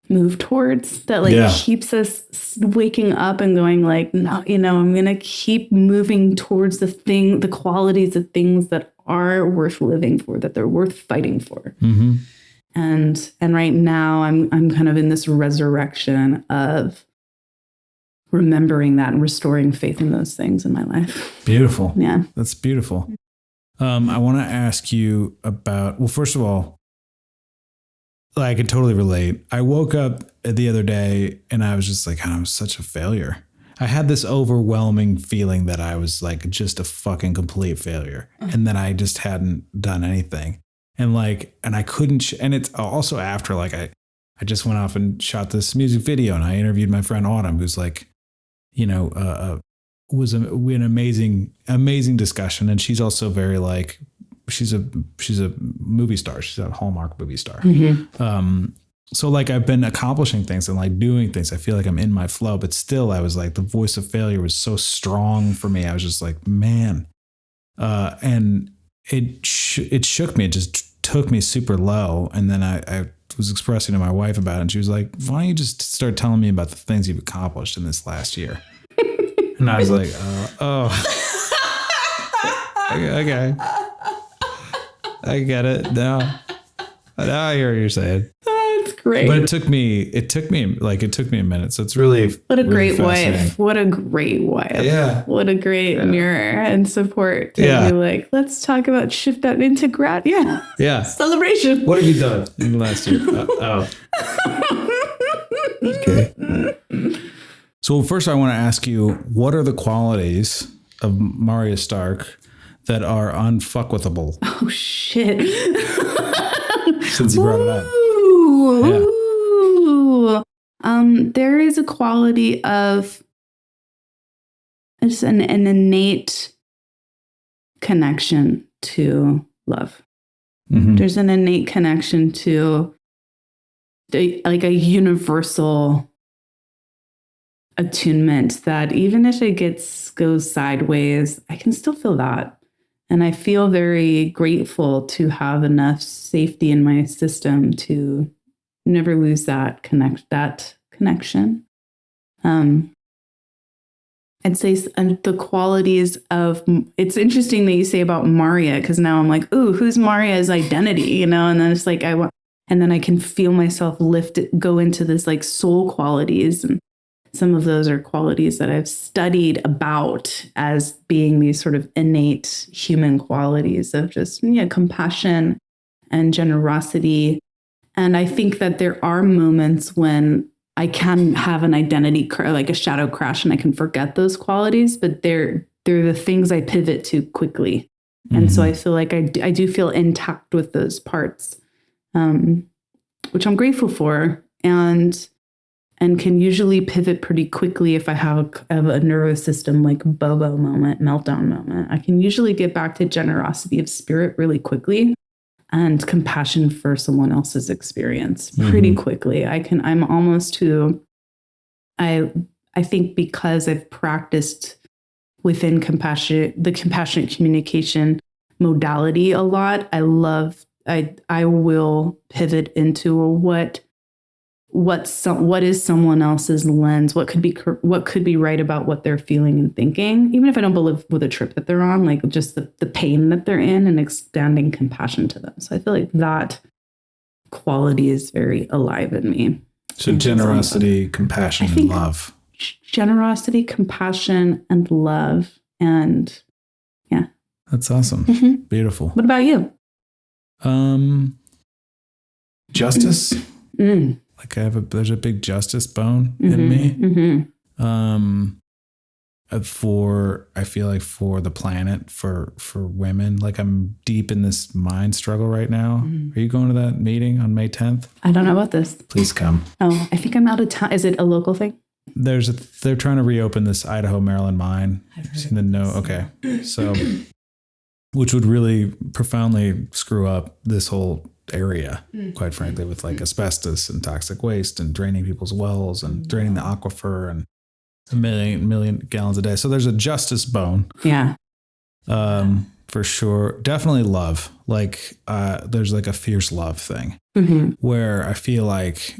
move towards, that like keeps us waking up and going like, no, you know, I'm going to keep moving towards the qualities of things that are worth living for, that they're worth fighting for. And right now I'm kind of in this resurrection of remembering that and restoring faith in those things in my life. Beautiful. Yeah. That's beautiful. I want to ask you about, well, first of all, I can totally relate. I woke up the other day and I was just like, I'm such a failure. I had this overwhelming feeling that I was like just a fucking complete failure, and that I just hadn't done anything. And like, and I couldn't, and it's also after like, I just went off and shot this music video, and I interviewed my friend Autumn, who's like, you know, was an amazing discussion. And she's also very like, she's a movie star. She's a Hallmark movie star. So like I've been accomplishing things and like doing things. I feel like I'm in my flow, but still I was like, the voice of failure was so strong for me. I was just like, man. And it shook me. It just took me super low. And then I was expressing to my wife about it, and she was like, why don't you just start telling me about the things you've accomplished in this last year? And I was like, okay. I get it now. Now I hear what you're saying. That's great. But it took me a minute. So it's really, what a great wife. What a great wife. Yeah. What a great mirror and support to be like, let's talk about shift that into grad. Yeah. Yeah. Celebration. What have you done in the last year? Okay. So first I want to ask you, what are the qualities of Marya Stark that are unfuckwithable? Oh shit. Since you brought it up. There is a quality of it's an innate connection to love. There's an innate connection to like a universal attunement that even if it goes sideways, I can still feel that. And I feel very grateful to have enough safety in my system to never lose that connection. I'd say the qualities of, it's interesting that you say about Marya, because now I'm like, ooh, who's Marya's identity, you know? And then it's like, and then I can feel myself go into this like soul qualities. And some of those are qualities that I've studied about as being these sort of innate human qualities of just compassion and generosity. And I think that there are moments when I can have an identity, like a shadow crash, and I can forget those qualities, but they're the things I pivot to quickly. And so I feel like I do feel intact with those parts, which I'm grateful for. And can usually pivot pretty quickly if I have a nervous system like Bobo moment, meltdown moment. I can usually get back to generosity of spirit really quickly and compassion for someone else's experience pretty quickly. I'm almost to, I think because I've practiced within the compassionate communication modality a lot, I will pivot into what is someone else's lens, what could be right about what they're feeling and thinking, even if I don't believe with the trip that they're on, like just the pain that they're in, and extending compassion to them. So I feel like that quality is very alive in me. So generosity, compassion, and love. Generosity, compassion, and love. And yeah. That's awesome. Beautiful. What about you? Justice. Like there's a big justice bone in me. I feel like for the planet, for women, like I'm deep in this mind struggle right now. Are you going to that meeting on May 10th? I don't know about this. Please come. Oh, I think I'm out of town. Is it a local thing? They're trying to reopen this Idaho, Maryland mine. Okay. So, which would really profoundly screw up this whole area, quite frankly, with like asbestos and toxic waste and draining people's wells and draining the aquifer and a million gallons a day. So there's a justice bone. Yeah. For sure. Definitely love. Like, there's like a fierce love thing where I feel like,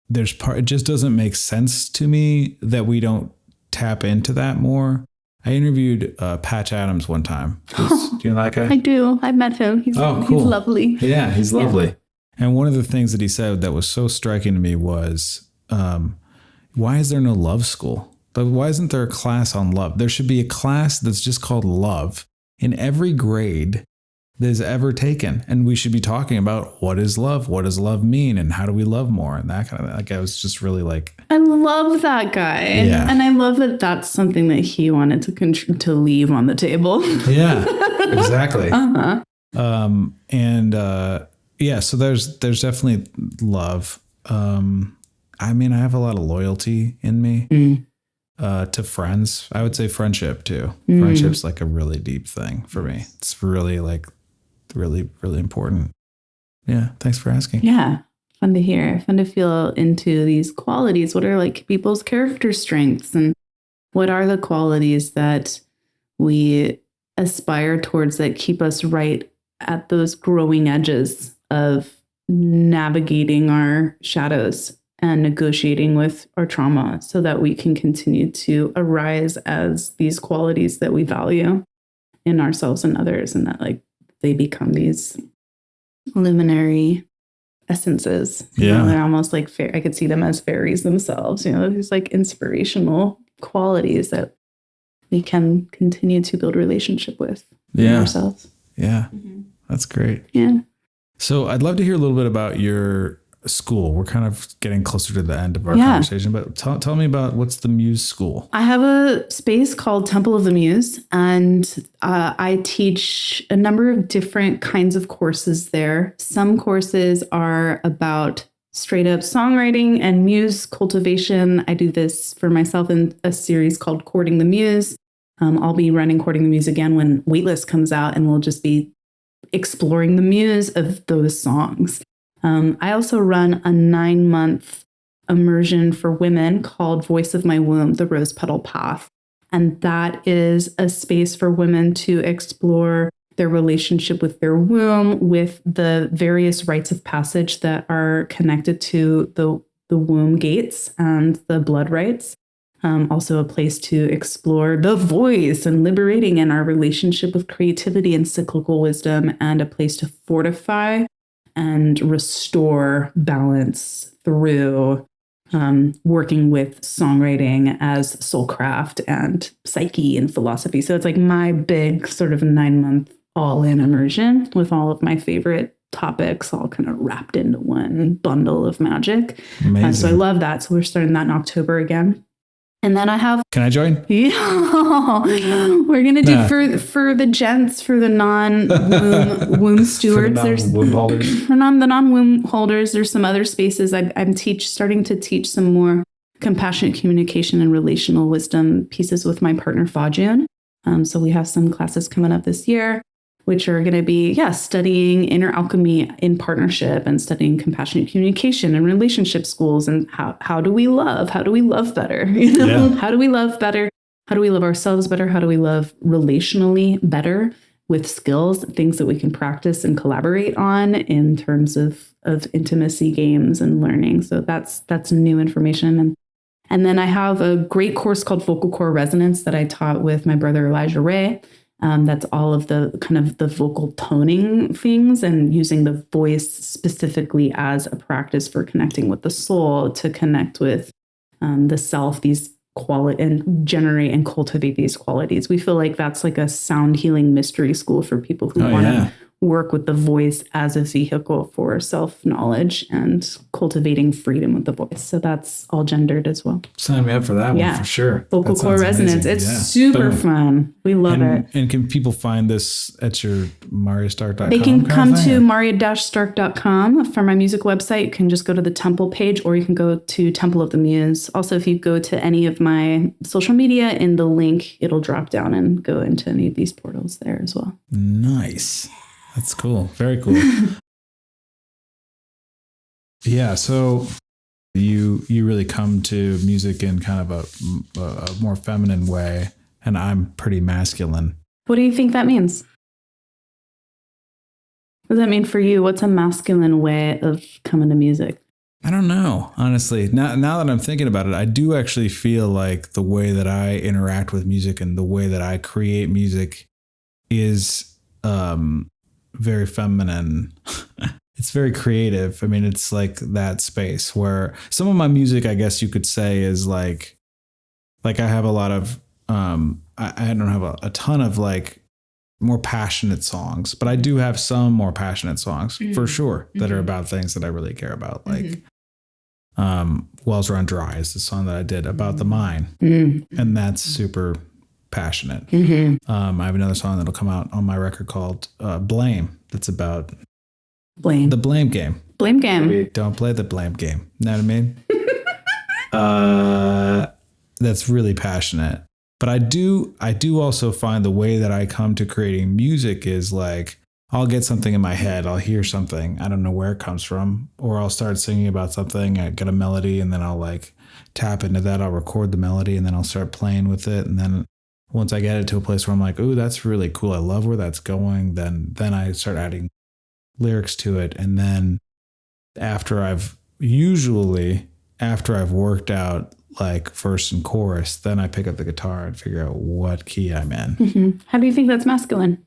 it just doesn't make sense to me that we don't tap into that more. I interviewed Patch Adams one time. Do you know that guy? I do. I met him. He's cool. He's lovely. Yeah, he's lovely. Yeah. And one of the things that he said that was so striking to me was, why is there no love school? Why isn't there a class on love? There should be a class that's just called love in every grade that is ever taken. And we should be talking about what is love? What does love mean? And how do we love more? And that kind of, like, I was just really like, I love that guy. Yeah. And I love that that's something that he wanted to leave on the table. Yeah, exactly. So there's definitely love. I mean, I have a lot of loyalty in me to friends. I would say friendship too. Friendship's like a really deep thing for me. It's really really important. Yeah. Thanks for asking. Yeah. Fun to hear. Fun to feel into these qualities. What are like people's character strengths, and what are the qualities that we aspire towards that keep us right at those growing edges of navigating our shadows and negotiating with our trauma so that we can continue to arise as these qualities that we value in ourselves and others, and that like they become these luminary essences. Yeah. You know, they're almost like I could see them as fairies themselves, you know, these like inspirational qualities that we can continue to build relationship with ourselves. Yeah. That's great. Yeah. So I'd love to hear a little bit about your school. We're kind of getting closer to the end of our conversation, but tell me about what's the Muse School. I have a space called Temple of the Muse, and I teach a number of different kinds of courses there. Some courses are about straight up songwriting and muse cultivation. I do this for myself in a series called Courting the Muse. I'll be running Courting the Muse again when Weightless comes out, and we'll just be exploring the muse of those songs. I also run a 9-month immersion for women called Voice of My Womb, the Rose Petal Path. And that is a space for women to explore their relationship with their womb, with the various rites of passage that are connected to the womb gates and the blood rites. Also a place to explore the voice and liberating in our relationship with creativity and cyclical wisdom, and a place to fortify and restore balance through working with songwriting as soulcraft and psyche and philosophy. So it's like my big sort of 9-month all-in immersion with all of my favorite topics all kind of wrapped into one bundle of magic. So I love that. So we're starting that in October again. And then I have... Can I join? Yeah. We're going to do for the gents, for the non-womb stewards. For the non-womb holders. For the non-womb holders, there's some other spaces. I'm starting to teach some more compassionate communication and relational wisdom pieces with my partner, Fajun. So we have some classes coming up this year, which are going to be, studying inner alchemy in partnership and studying compassionate communication and relationship schools, and how do we love? How do we love better? You know? Yeah. How do we love better? How do we love ourselves better? How do we love relationally better with skills, things that we can practice and collaborate on in terms of intimacy games and learning? So that's new information. And then I have a great course called Vocal Core Resonance that I taught with my brother, Elijah Ray. That's all of the kind of the vocal toning things and using the voice specifically as a practice for connecting with the soul, to connect with the self, these quality and generate and cultivate these qualities. We feel like that's like a sound healing mystery school for people who want to work with the voice as a vehicle for self-knowledge and cultivating freedom with the voice. So that's all gendered as well. Sign me up for that one for sure. Vocal cord resonance. It's super fun. We love it. And can people find this at your maryastark.com? They can come to marya-stark.com for my music website. You can just go to the temple page, or you can go to Temple of the Muse. Also, if you go to any of my social media, in the link, it'll drop down and go into any of these portals there as well. Nice. That's cool. Very cool. Yeah. So you really come to music in kind of a more feminine way, and I'm pretty masculine. What do you think that means? What does that mean for you? What's a masculine way of coming to music? I don't know, honestly. Now that I'm thinking about it, I do actually feel like the way that I interact with music and the way that I create music is very feminine. It's very creative. I mean, it's like that space where some of my music, I guess you could say, is like I have a lot of, I don't have a ton of like more passionate songs, but I do have some more passionate songs for sure that are about things that I really care about. Like Wells Run Dry is the song that I did about the mine. And that's super passionate. I have another song that'll come out on my record called Blame. That's about the blame game. Blame game. Don't play the blame game. You know what I mean? That's really passionate. But I do also find the way that I come to creating music is like, I'll get something in my head. I'll hear something. I don't know where it comes from. Or I'll start singing about something. I get a melody and then I'll like tap into that. I'll record the melody and then I'll start playing with it. And then once I get it to a place where I'm like, ooh, that's really cool. I love where that's going. Then I start adding lyrics to it. And then after I've worked out like verse and chorus, then I pick up the guitar and figure out what key I'm in. How do you think that's masculine?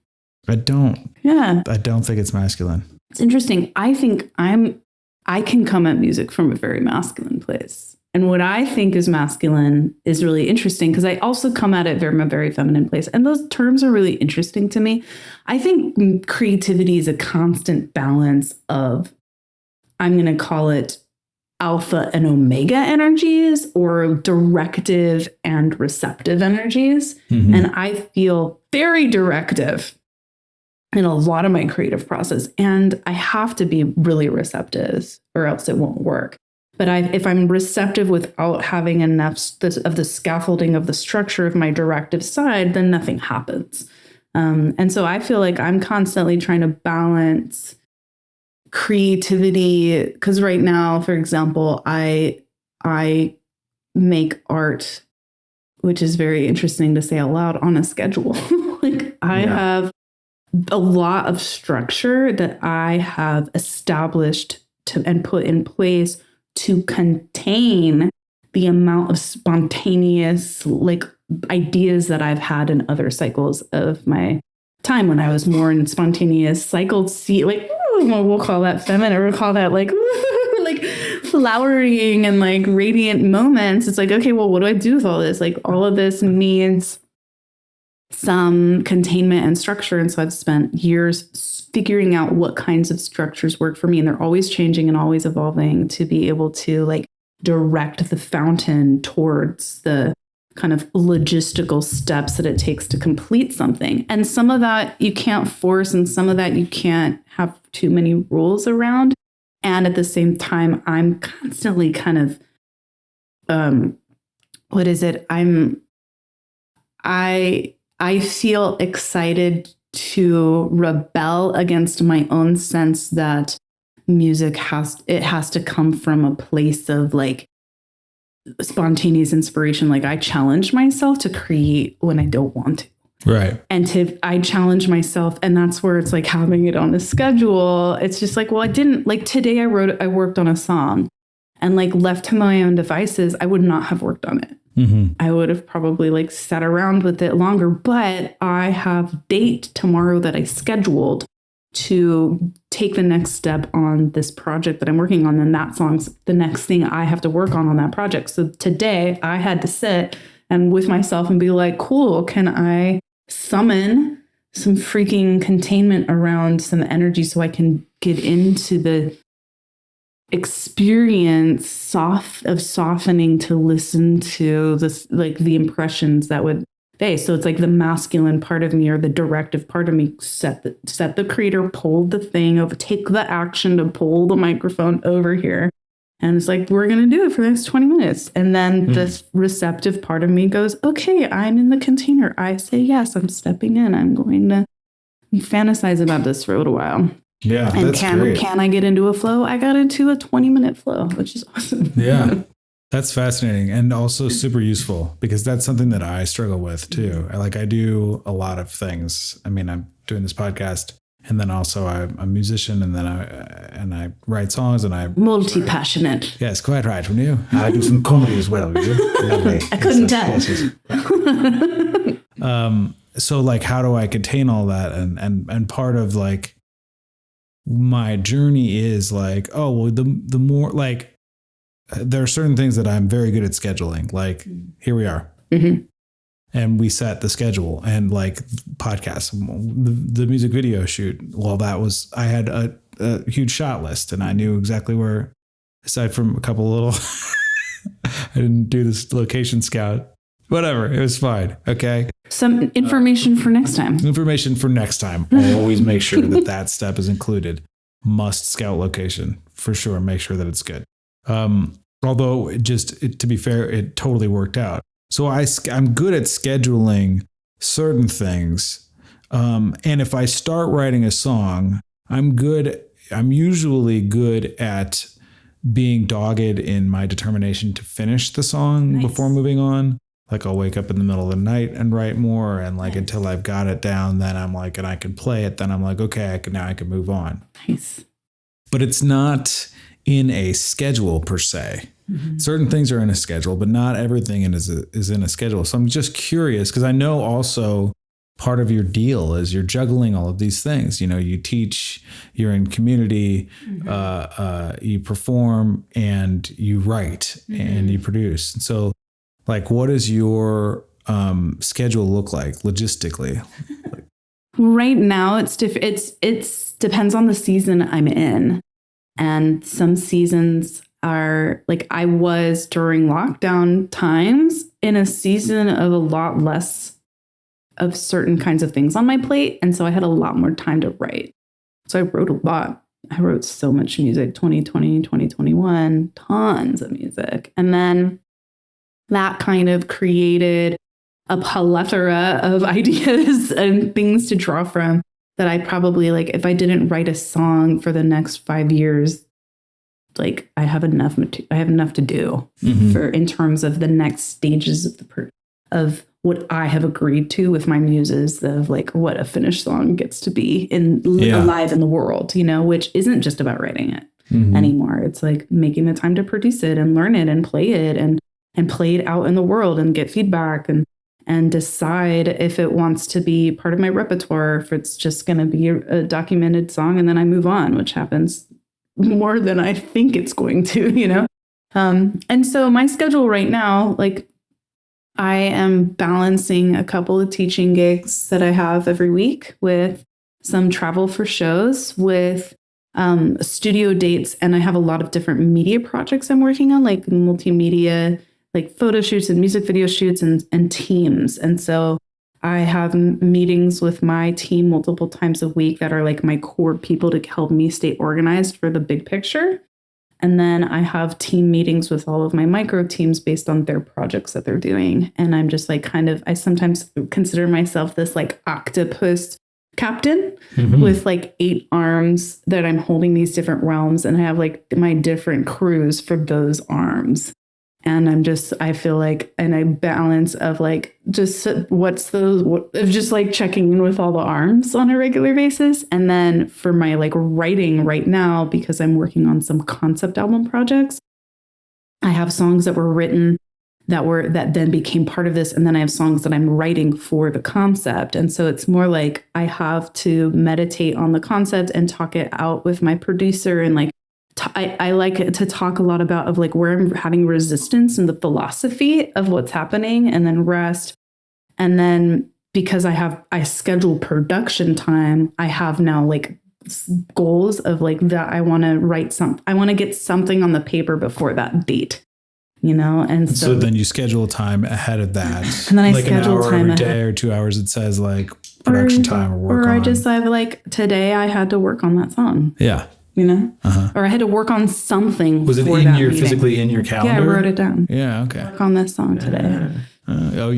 I don't. Yeah. I don't think it's masculine. It's interesting. I think I can come at music from a very masculine place. And what I think is masculine is really interesting because I also come at it from a very feminine place. And those terms are really interesting to me. I think creativity is a constant balance of, I'm going to call it alpha and omega energies, or directive and receptive energies. And I feel very directive in a lot of my creative process. And I have to be really receptive or else it won't work. But if I'm receptive without having enough of the scaffolding of the structure of my directive side, then nothing happens. And so I feel like I'm constantly trying to balance creativity, because right now, for example, I make art, which is very interesting to say out loud, on a schedule. I have a lot of structure that I have established and put in place to contain the amount of spontaneous ideas that I've had in other cycles of my time when I was more in spontaneous cycles. We'll call that feminine, or we'll call that like flowering and like radiant moments. It's like, okay, well, what do I do with all this? Like all of this needs some containment and structure. And so I've spent years figuring out what kinds of structures work for me. And they're always changing and always evolving to be able to like direct the fountain towards the kind of logistical steps that it takes to complete something. And some of that you can't force, and some of that you can't have too many rules around. And at the same time, I'm constantly kind of, I feel excited to rebel against my own sense that music has to come from a place of like spontaneous inspiration. Like I challenge myself to create when I don't want to. Right. And I challenge myself, and that's where it's like having it on a schedule. It's just like, well, I didn't like today I worked on a song, and like left to my own devices, I would not have worked on it. I would have probably like sat around with it longer, but I have date tomorrow that I scheduled to take the next step on this project that I'm working on, then that song's the next thing I have to work on that project. So today I had to sit and with myself and be like, cool, can I summon some freaking containment around some energy so I can get into the experience of softening to listen to this, like the impressions that would base. So it's like the masculine part of me or the directive part of me set the creator, pulled the thing over, take the action to pull the microphone over here. And it's like, we're going to do it for the next 20 minutes. And then this receptive part of me goes, okay, I'm in the container. I say, yes, I'm stepping in. I'm going to fantasize about this for a little while. Yeah. And can I get into a flow? I got into a 20-minute flow, which is awesome. Yeah. That's fascinating and also super useful because that's something that I struggle with too. I do a lot of things. I mean, I'm doing this podcast and then also I'm a musician and then I write songs and I multi-passionate. Yes, quite right. From you. I do some comedy as well. Lovely. I couldn't tell. So like, how do I contain all that? And part of like my journey is like, oh, well, the more like, there are certain things that I'm very good at scheduling. Like here we are. Mm-hmm. And we set the schedule and like podcasts, the music video shoot. Well, I had a huge shot list and I knew exactly where, aside from a couple little, I didn't do this location scout, whatever. It was fine. Okay. Some information for next time. Information for next time. Always make sure that step is included. Must scout location for sure. Make sure that it's good. Although to be fair, it totally worked out. So I'm good at scheduling certain things. And if I start writing a song, I'm usually good at being dogged in my determination to finish the song before moving on. Like I'll wake up in the middle of the night and write more. And like, until I've got it down, then I'm like, and I can play it. Then I'm like, okay, now I can move on. Nice. But it's not in a schedule per se. Mm-hmm. Certain things are in a schedule, but not everything is in a schedule. So I'm just curious because I know also part of your deal is you're juggling all of these things. You know, you teach, you're in community, you perform and you write and you produce. And so like, what does your schedule look like logistically? Right now, it's depends on the season I'm in. And some seasons are like I was during lockdown times in a season of a lot less of certain kinds of things on my plate. And so I had a lot more time to write. So I wrote a lot. I wrote so much music, 2020, 2021, tons of music. And then that kind of created a plethora of ideas and things to draw from that I probably like, if I didn't write a song for the next 5 years, like I have enough to do for in terms of the next stages of what I have agreed to with my muses of like what a finished song gets to be alive in the world, you know, which isn't just about writing it anymore. It's like making the time to produce it and learn it and play it and play it out in the world and get feedback and decide if it wants to be part of my repertoire, if it's just going to be a documented song and then I move on, which happens more than I think it's going to, you know? And so my schedule right now, like I am balancing a couple of teaching gigs that I have every week with some travel for shows with studio dates. And I have a lot of different media projects I'm working on, like multimedia, like photo shoots and music video shoots and teams. And so I have meetings with my team multiple times a week that are like my core people to help me stay organized for the big picture. And then I have team meetings with all of my micro teams based on their projects that they're doing. And I'm just like I sometimes consider myself this like octopus captain with like 8 arms that I'm holding these different realms. And I have like my different crews for those arms. And I feel like, and I balance of like, just just like checking in with all the arms on a regular basis. And then for my like writing right now, because I'm working on some concept album projects, I have songs that were written that then became part of this. And then I have songs that I'm writing for the concept. And so it's more like I have to meditate on the concept and talk it out with my producer. And like, I like to talk a lot about of like where I'm having resistance and the philosophy of what's happening, and then rest. And then because I schedule production time, I have now like goals of like that I want to write I want to get something on the paper before that date, you know? And so then you schedule time ahead of that. And then I like schedule an hour time every ahead. day or 2 hours. It says like production time or work on. Or I just have like, today I had to work on that song. Yeah. You know? Or I had to work on something. Was it physically in your calendar? Yeah, I wrote it down. Yeah. Okay. Work on this song today.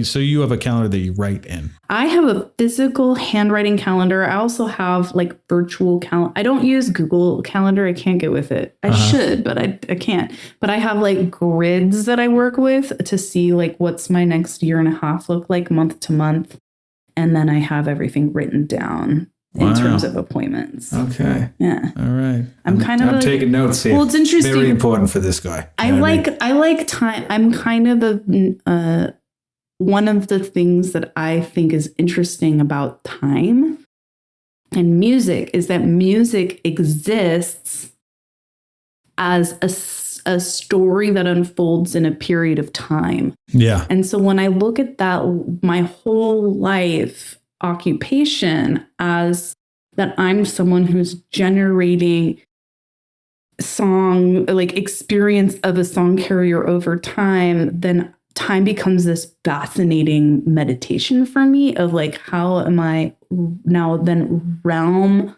So you have a calendar that you write in. I have a physical handwriting calendar. I also have like virtual calendar. I don't use Google Calendar. I can't get with it. I should, but I can't. But I have like grids that I work with to see like what's my next year and a half look like month to month. And then I have everything written down in terms of appointments. Okay. Yeah. All right. I'm taking notes here. Well, it's interesting. Very important for this guy. I like time. I'm kind of one of the things that I think is interesting about time and music is that music exists as a story that unfolds in a period of time. Yeah. And so when I look at that, my whole life occupation as that I'm someone who's generating song, like experience of a song carrier over time, then time becomes this fascinating meditation for me of like, how am I now then realm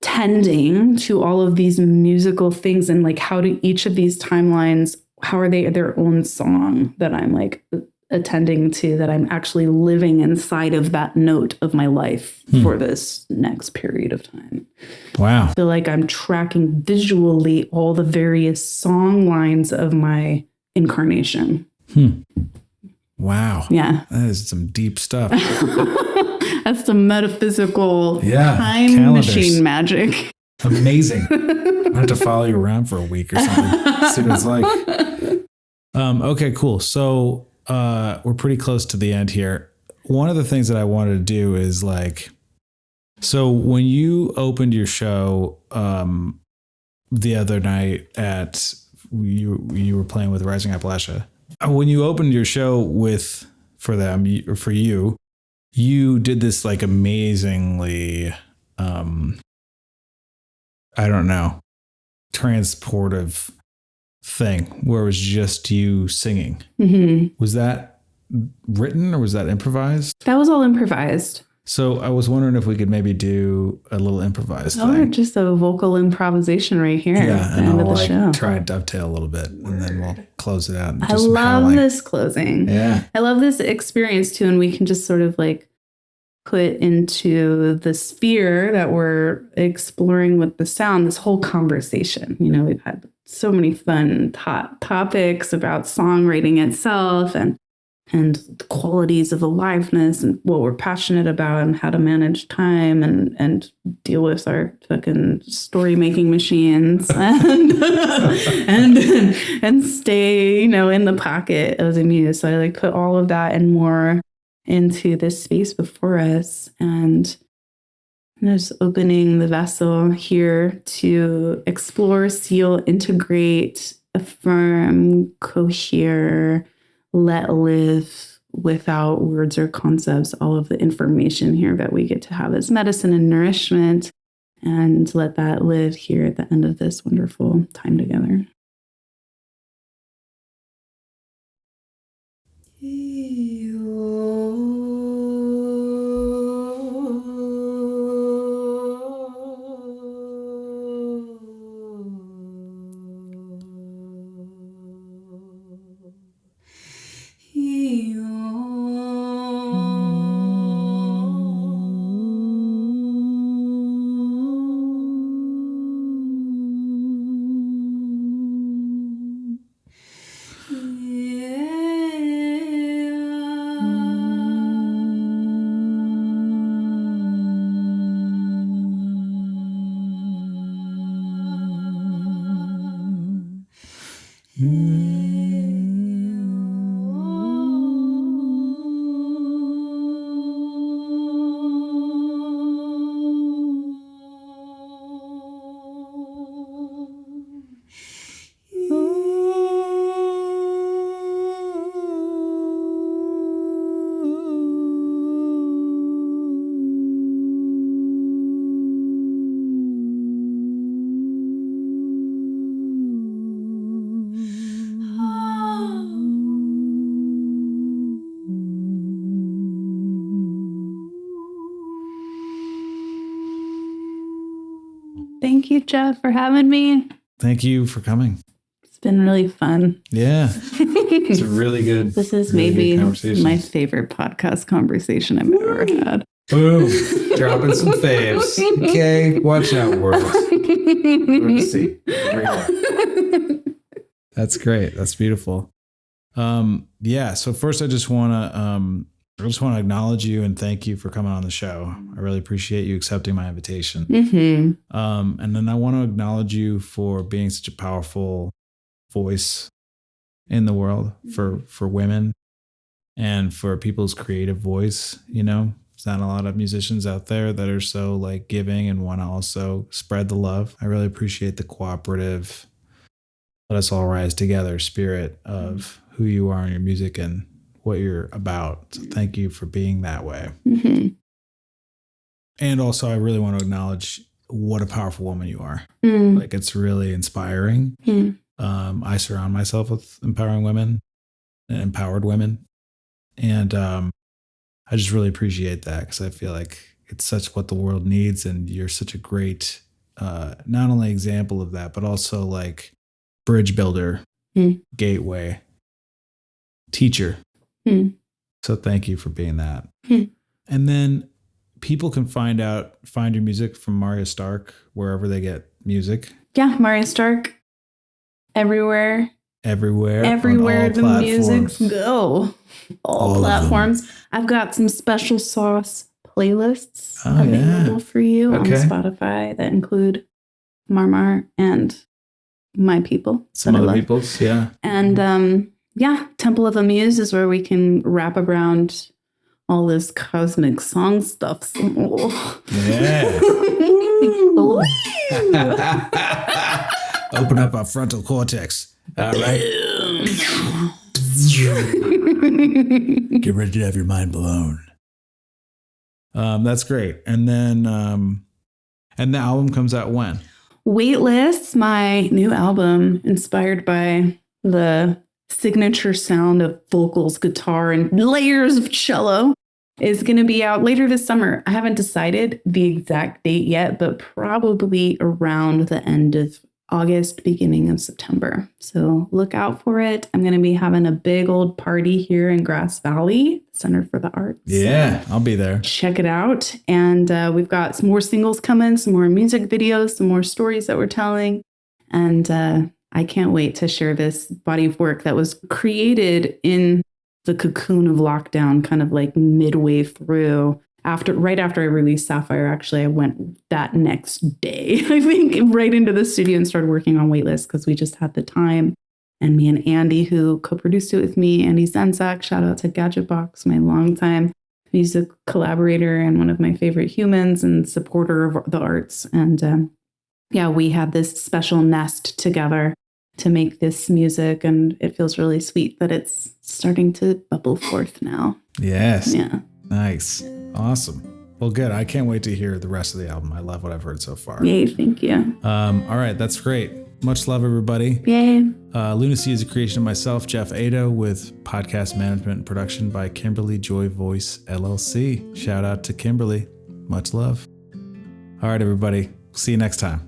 tending to all of these musical things, and like how do each of these timelines, how are they their own song that I'm like attending to, that I'm actually living inside of that note of my life for this next period of time. Wow. I feel like I'm tracking visually all the various song lines of my incarnation. Wow. Yeah. That is some deep stuff. That's some metaphysical time calendars. machine magic. Amazing. I have to follow you around for a week or something. See what it's like. Okay, cool. So we're pretty close to the end here. One of the things that I wanted to do is like, so when you opened your show the other night at you were playing with Rising Appalachia. When you opened your show for you, you did this like amazingly, I don't know, transportive thing where it was just you singing. Mm-hmm. Was that written or was that improvised? That was all improvised. So I was wondering if we could maybe do a little improvised thing. Or just a vocal improvisation right here at the end of the show. Try and dovetail a little bit, and then we'll close it out. I love this closing. Yeah. I love this experience too, and we can just sort of like put into the sphere that we're exploring with the sound, this whole conversation. You know, we've had so many fun topics about songwriting itself and the qualities of aliveness and what we're passionate about and how to manage time and deal with our fucking story making machines and stay, you know, in the pocket of the muse. So I like put all of that and more into this space before us, and just opening the vessel here to explore, seal, integrate, affirm, cohere, let live without words or concepts, all of the information here that we get to have as medicine and nourishment, and let that live here at the end of this wonderful time together. Thank you, Geoff, for having me. Thank you for coming. It's been really fun. Yeah. It's a really good. This is really maybe good conversation. my favorite podcast conversation I've ever had. Boom. Dropping some faves. Okay. Watch out, world. Let's see. That's great. That's beautiful. Yeah. So first I just want to acknowledge you and thank you for coming on the show. I really appreciate you accepting my invitation. Mm-hmm. And then I want to acknowledge you for being such a powerful voice in the world for women and for people's creative voice. You know, there's not a lot of musicians out there that are so like giving and want to also spread the love. I really appreciate the cooperative, let us all rise together spirit of who you are in your music and what you're about. So thank you for being that way. Mm-hmm. And also I really want to acknowledge what a powerful woman you are. Mm. Like it's really inspiring. Mm. I surround myself with empowering women and empowered women. And I just really appreciate that because I feel like it's such what the world needs. And you're such a great, not only example of that, but also like bridge builder, gateway, teacher. So thank you for being that. And then people can find your music from Marya Stark wherever they get music. Yeah, Marya Stark. Everywhere the music's go. All platforms. I've got some special sauce playlists available for you on Spotify that include Marmar and my people. Some other people's, yeah. And Temple of the Muse is where we can wrap around all this cosmic song stuff. Yeah. Open up our frontal cortex. All right. Get ready to have your mind blown. That's great. And then, and the album comes out when? Weightless, my new album, inspired by the signature sound of vocals, guitar, and layers of cello, is going to be out later this summer. I haven't decided the exact date yet, but probably around the end of August, beginning of September. So look out for it. I'm going to be having a big old party here in Grass Valley, Center for the Arts. Yeah, I'll be there. Check it out. And we've got some more singles coming, some more music videos, some more stories that we're telling. And I can't wait to share this body of work that was created in the cocoon of lockdown, kind of like midway through. Right after I released Sapphire, actually, I went that next day, I think, right into the studio and started working on Weightless because we just had the time. And me and Andy, who co-produced it with me, Andy Zenzak, shout out to Gadgetbox, my longtime music collaborator and one of my favorite humans and supporter of the arts. And we had this special nest together to make this music. And it feels really sweet that it's starting to bubble forth now. Yes. Yeah. Nice. Awesome. Well, good. I can't wait to hear the rest of the album. I love what I've heard so far. Yay, thank you. All right, that's great. Much love, everybody. Yay. Lunacy is a creation of myself, Geoff Eido, with podcast management and production by Kimberly Joy Voice, LLC. Shout out to Kimberly. Much love. All right, everybody. See you next time.